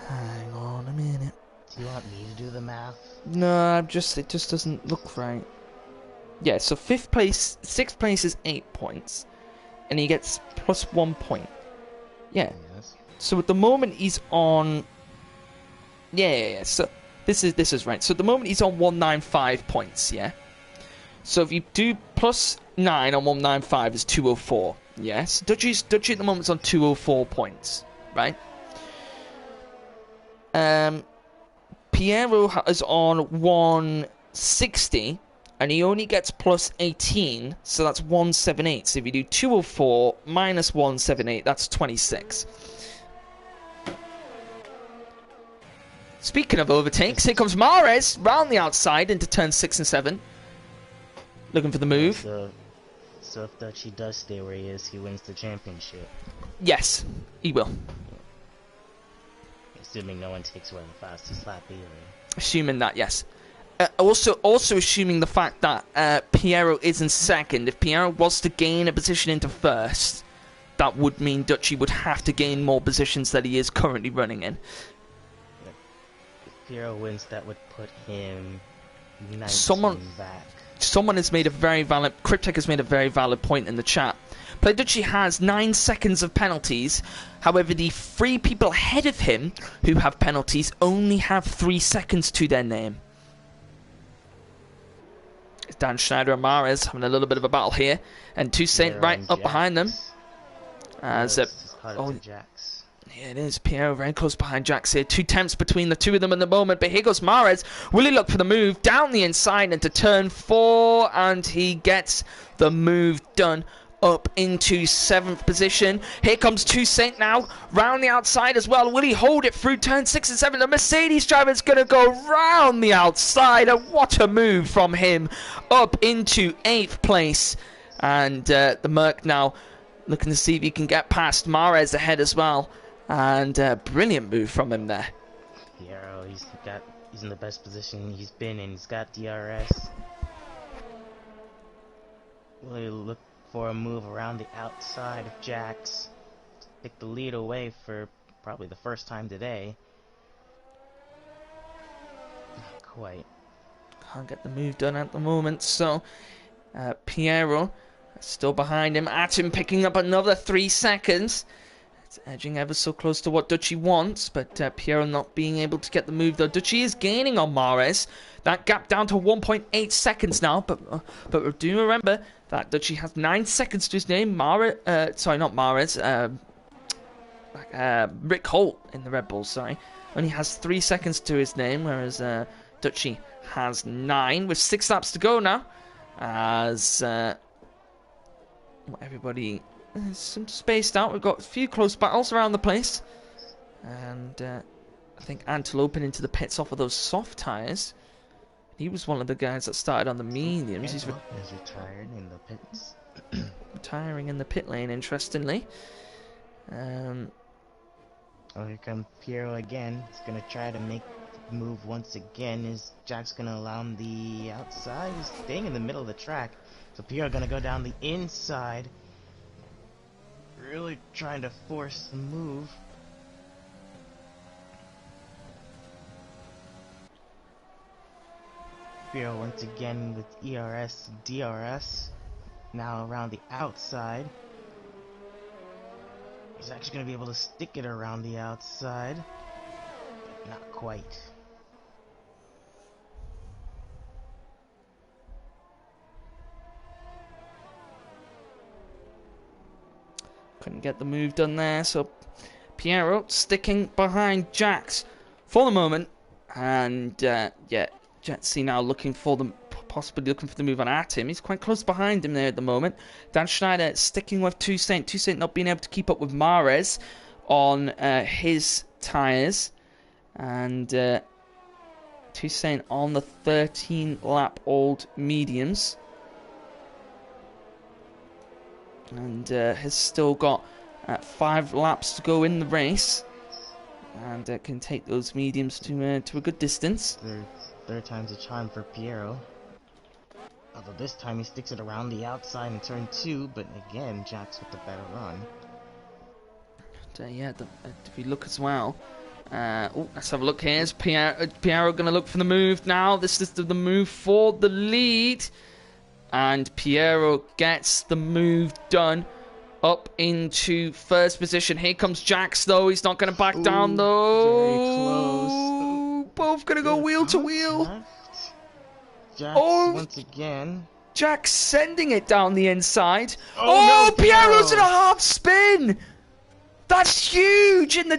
A: Hang on a minute.
B: Do you want me to do the math?
A: No, it just doesn't look right. Yeah, so 5th place, 6th place is 8 points. And he gets plus 1 point. Yeah.
B: Yes.
A: So at the moment he's on... Yeah. So this is right. So at the moment he's on 195 points, yeah? So if you do plus 9 on 195 is 204. Yes. Dutchy at the moment is on 204 points, right? Piero is on 160, and he only gets plus 18, so that's 178. So if you do 204 minus 178, that's 26. Speaking of overtakes, here comes Mares round the outside into turn 6 and 7. Looking for the move.
B: So if Dutchy does stay where he is, he wins the championship.
A: Yes, he will.
B: Assuming no one takes away the fastest lap either.
A: Assuming that, yes. Also assuming the fact that Piero is in second. If Piero was to gain a position into first, that would mean Dutchy would have to gain more positions that he is currently running in.
B: If Piero wins, that would put him 19 back.
A: Someone has made a very valid... Cryptek has made a very valid point in the chat. Ducci has 9 seconds of penalties. However, the 3 people ahead of him who have penalties only have 3 seconds to their name. It's Dan Schneider and Mares having a little bit of a battle here. And Toussaint right up behind them. As
B: Jax.
A: Yeah, it is. Piero very close behind Jax here. 2 attempts between the two of them at the moment. But here goes Mares. Will he look for the move down the inside into turn 4? And he gets the move done up into 7th position. Here comes Toussaint now. Round the outside as well. Will he hold it through turn 6 and 7? The Mercedes driver is going to go round the outside. And what a move from him. Up into 8th place. And the Merc now looking to see if he can get past Mares ahead as well. And brilliant move from him there.
B: Piero, he's in the best position he's been in. He's got DRS. Will he look for a move around the outside of Jax? Take the lead away for probably the first time today. Not quite.
A: Can't get the move done at the moment. So Piero still behind him. Atom picking up another 3 seconds. It's edging ever so close to what Dutchy wants, but Piero not being able to get the move though. Dutchy is gaining on Mares. That gap down to 1.8 seconds now, but do remember that Dutchy has 9 seconds to his name. Sorry, not Mares. Rick Holt in the Red Bull, sorry. Only has 3 seconds to his name, whereas Dutchy has 9, with 6 laps to go now. As everybody... some spaced out. We've got a few close battles around the place. And I think Antelope into the pits off of those soft tyres. He was one of the guys that started on the mediums. He's
B: retired in the pits.
A: Retiring in the pit lane, interestingly.
B: Oh, here comes Piero again. He's going to try to make the move once again. Is Jack's going to allow him the outside? He's staying in the middle of the track. So Piero going to go down the inside. Really trying to force the move. Piero once again with ERS, DRS. Now around the outside. He's actually going to be able to stick it around the outside. But not quite.
A: Couldn't get the move done there, so Piero sticking behind Jax for the moment. And yeah, Jetsy now looking for them, possibly looking for the move on at him. He's quite close behind him there at the moment. Dan Schneider sticking with Toussaint. Toussaint not being able to keep up with Mares. on his tyres. And Toussaint on the 13-lap-old mediums. And has still got 5 laps to go in the race. And can take those mediums to a good distance.
B: Third time's a charm for Piero. Although this time he sticks it around the outside in turn 2, but again, Jack's with the better run.
A: Yeah, if we look as well. Let's have a look here. Is Piero going to look for the move now? This is the move for the lead. And Piero gets the move done up into first position. Here comes Jax, though. He's not going to back down, though.
B: Very close.
A: Both going to go wheel to wheel.
B: Jax once again.
A: Jax sending it down the inside.
B: No,
A: Piero's in a half spin. That's huge in the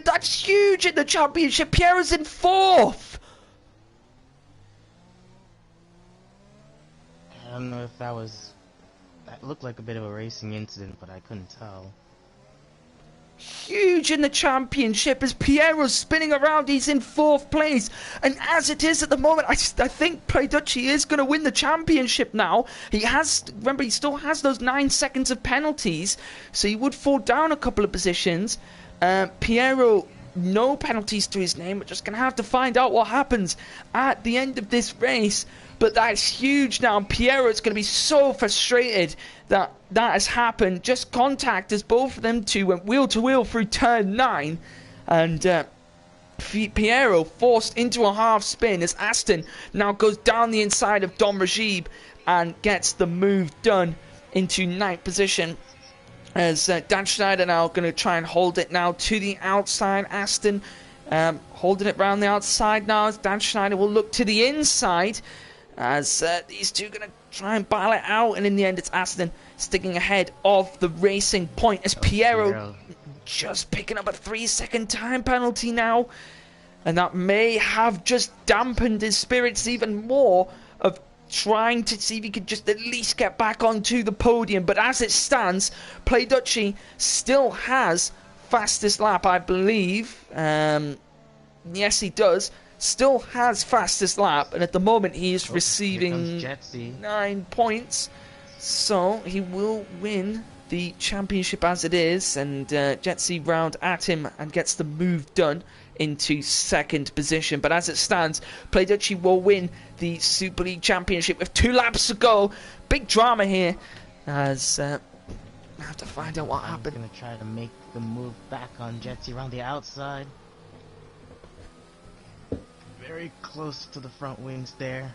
A: championship. Piero's in 4th.
B: I don't know if that looked like a bit of a racing incident, but I couldn't tell.
A: Huge in the championship as Piero's spinning around. He's in 4th place, and as it is at the moment, I think Playducci is going to win the championship now. Remember, he still has those 9 seconds of penalties, so he would fall down a couple of positions. Piero, no penalties to his name. We're just going to have to find out what happens at the end of this race. But that's huge now. Piero is going to be so frustrated that has happened. Just contact as both of them two went wheel to wheel through turn 9. And Piero forced into a half spin as Aston now goes down the inside of Dom Rajib and gets the move done into 9th position. As Dan Schneider now going to try and hold it now to the outside. Aston holding it round the outside now as Dan Schneider will look to the inside. As these two going to try and battle it out, and in the end it's Aston sticking ahead of the racing point as Piero just picking up a 3-second time penalty now, and that may have just dampened his spirits even more of trying to see if he could just at least get back onto the podium. But as it stands, Playducci still has fastest lap, I believe. Yes, he does. Still has fastest lap, and at the moment he is receiving 9 points, so he will win the championship as it is. And Jetsy round at him and gets the move done into 2nd position. But as it stands, Playducci will win the Super League Championship with 2 laps to go. Big drama here as I have to find out what happened.
B: Going to try to make the move back on Jetsy around the outside. Very close to the front wings there.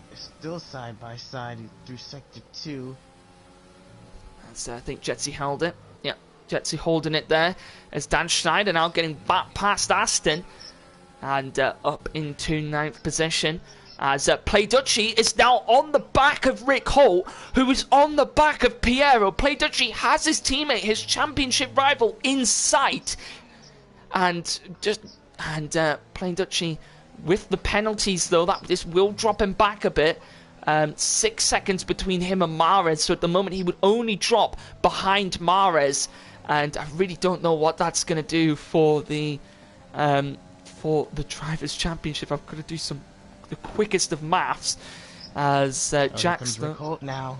B: They're still side by side through sector 2.
A: So I think Jetsy held it. Yeah, Jetsy holding it there. As Dan Schneider now getting back past Aston and up into 9th position. As Playducci is now on the back of Rick Holt, who is on the back of Piero. Playducci has his teammate, his championship rival, in sight. And Playducci with the penalties, though, this will drop him back a bit. 6 seconds between him and Mahrez, so at the moment he would only drop behind Mahrez, and I really don't know what that's going to do for the Drivers' Championship. I've got to do the quickest of maths as Jack's
B: Rick Holt now.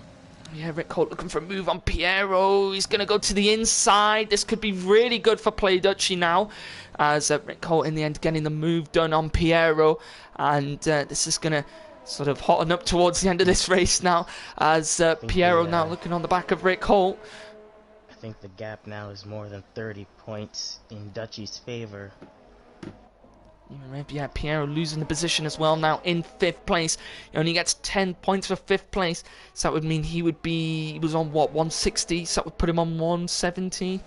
A: Yeah, Rick Holt looking for a move on Piero. He's going to go to the inside. This could be really good for Playducci now. As Rick Holt in the end getting the move done on Piero. And this is going to sort of hotten up towards the end of this race now. As Piero now looking on the back of Rick Holt.
B: I think the gap now is more than 30 points in Dutchy's favor.
A: Yeah, Piero losing the position as well now in 5th place. He only gets 10 points for 5th place. So that would mean he was on what, 160? So that would put him on 170.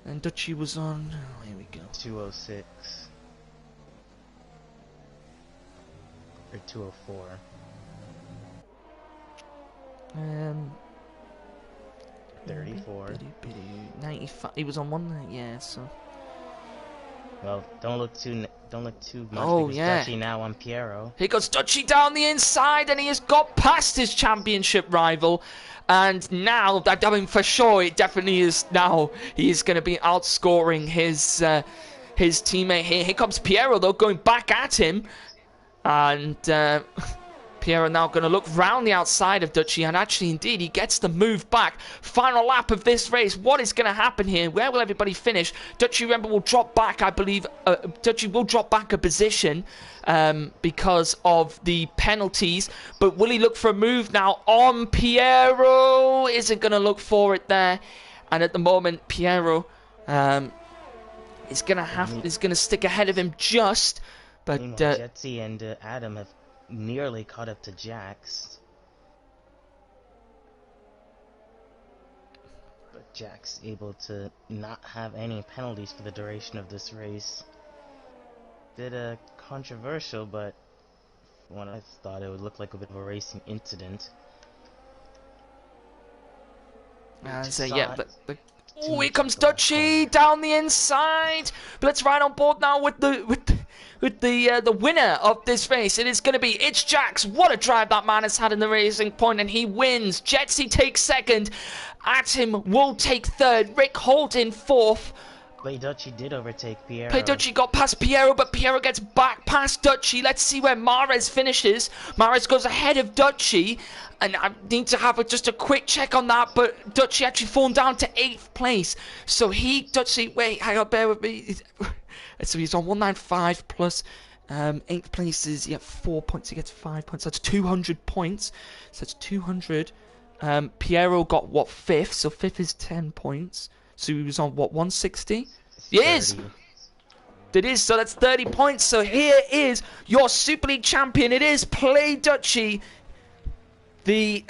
A: And Dutchy was on, here we go,
B: 206. Or 204.
A: 34. 95. He was on 1, yeah, so.
B: Well, don't look too much
A: Oh,
B: because
A: yeah.
B: Dutchy now on Piero.
A: Here goes Dutchy down the inside, and he has got past his championship rival. And now, I mean, for sure, it definitely is now. He is going to be outscoring his teammate here. Here comes Piero, though, going back at him. And Piero now going to look round the outside of Dutchy, and actually, indeed, he gets the move back. Final lap of this race. What is going to happen here? Where will everybody finish? Dutchy, remember, will drop back, I believe. Dutchy will drop back a position because of the penalties. But will he look for a move now on Piero? Isn't going to look for it there. And at the moment, Piero is going to stick ahead of him just. But
B: Jetsy and Adam have nearly caught up to Jax. But Jax able to not have any penalties for the duration of this race. Bit controversial, but when I thought it would look like a bit of a racing incident.
A: So yeah, oh, here comes Dutchy down the inside. But let's ride on board now with the winner of this race. It's Jax. What a drive that man has had in the racing point, and he wins. Jetsy takes second. Atim will take third. Rick Holt in fourth.
B: Play Dutchy did overtake Piero.
A: Play Dutchy got past Piero, but Piero gets back past Dutchy. Let's see where Mares finishes. Mares goes ahead of Dutchy, and I need to have just a quick check on that, but Dutchy actually fallen down to 8th place. So wait, hang on, bear with me. So he's on 195 plus 8th place is 4 points. He gets 5 points. That's 200 points. So that's 200. Piero got 5th? So 5th is 10 points. So he was on 160? Yes! It is, so that's 30 points. So here is your Super League champion. It is Play Dutchy, the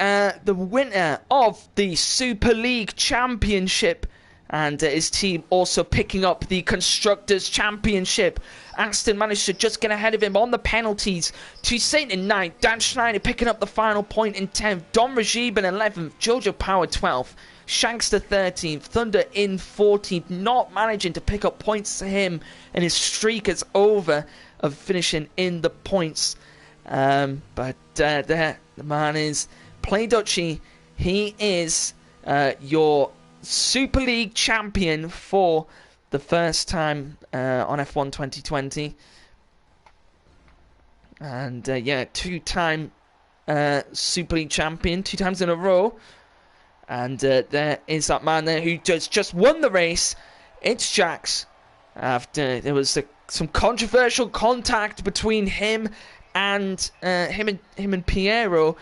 A: winner of the Super League Championship. And his team also picking up the Constructors' Championship. Aston managed to just get ahead of him on the penalties. Toussaint in 9th. Dan Schneider picking up the final point in 10th. Don Rajib in 11th. Jojo Power 12th. Shankster 13th. Thunder in 14th. Not managing to pick up points to him. And his streak is over of finishing in the points. But there, the man is Play Dutchy. He is your Super League champion for the first time on F1 2020. And two-time Super League champion, 2 times in a row. And there is that man there who just won the race. It's Jax. After there was some controversial contact between him and Piero.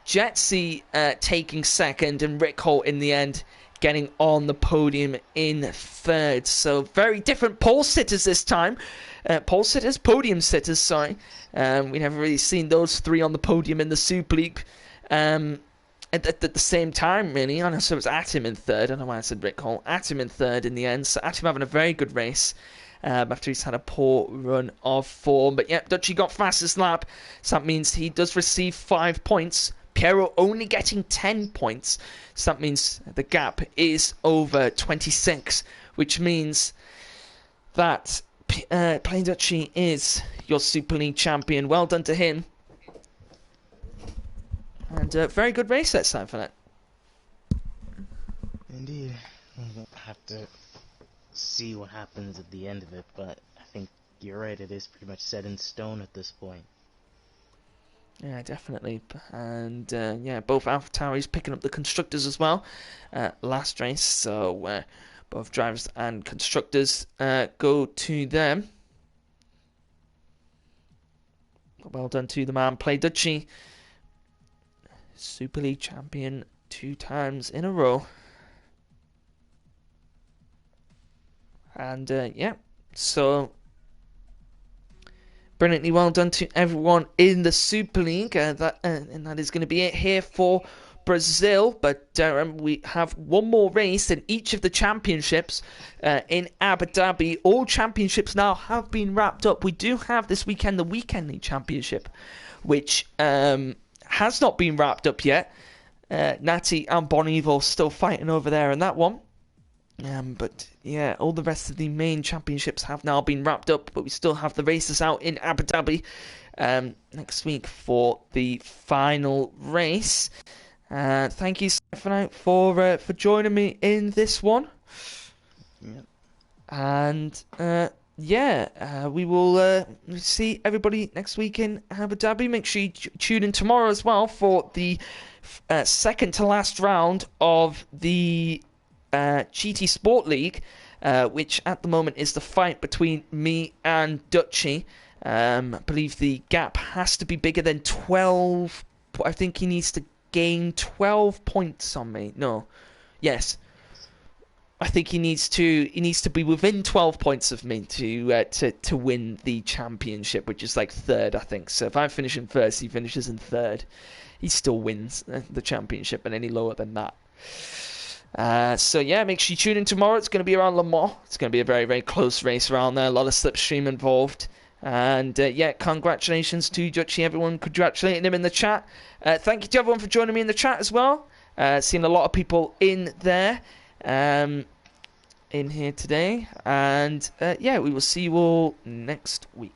A: Jetsy taking second, and Rick Holt in the end getting on the podium in third. So very different pole sitters this time. Podium sitters, sorry. We never really seen those 3 on the podium in the Super League at the same time, really. I know, so it was Atim in third. I don't know why I said Rick Holt. Atim in third in the end. So Atim having a very good race after he's had a poor run of form. But yeah, Dutchy got fastest lap. So that means he does receive 5 points. Piero only getting 10 points. So that means the gap is over 26, which means that Play Dutchy is your Super League champion. Well done to him. And very good race that time for that.
B: Indeed. We'll have to see what happens at the end of it, but I think you're right, it is pretty much set in stone at this point.
A: Yeah, definitely. And both AlphaTauris picking up the Constructors as well last race. So both drivers and constructors go to them. Well done to the man, Play Dutchy. Super League champion 2 times in a row. And so brilliantly well done to everyone in the Super League. And that is going to be it here for Brazil. But we have one more race in each of the championships in Abu Dhabi. All championships now have been wrapped up. We do have this weekend the Weekend League Championship, which has not been wrapped up yet. Natty and Bon Evil still fighting over there in that one. But yeah, all the rest of the main championships have now been wrapped up, but we still have the races out in Abu Dhabi next week for the final race. Thank you, Stefano, for joining me in this one.
B: Yep.
A: And we will see everybody next week in Abu Dhabi. Make sure you tune in tomorrow as well for the second to last round of the GT Sport League, which at the moment is the fight between me and Dutchy. I believe the gap has to be bigger than 12. I think he needs to gain 12 points on me. No. Yes. I think he needs to be within 12 points of me to win the championship, which is like third, I think. So if I finish in first, he finishes in third. He still wins the championship, and any lower than that. So yeah, make sure you tune in tomorrow. It's going to be around Le Mans. It's going to be a very, very close race around there. A lot of slipstream involved. And yeah, congratulations to Dutchy. Everyone congratulating him in the chat. Thank you to everyone for joining me in the chat as well. Seeing a lot of people in there. In here today. And yeah, we will see you all next week.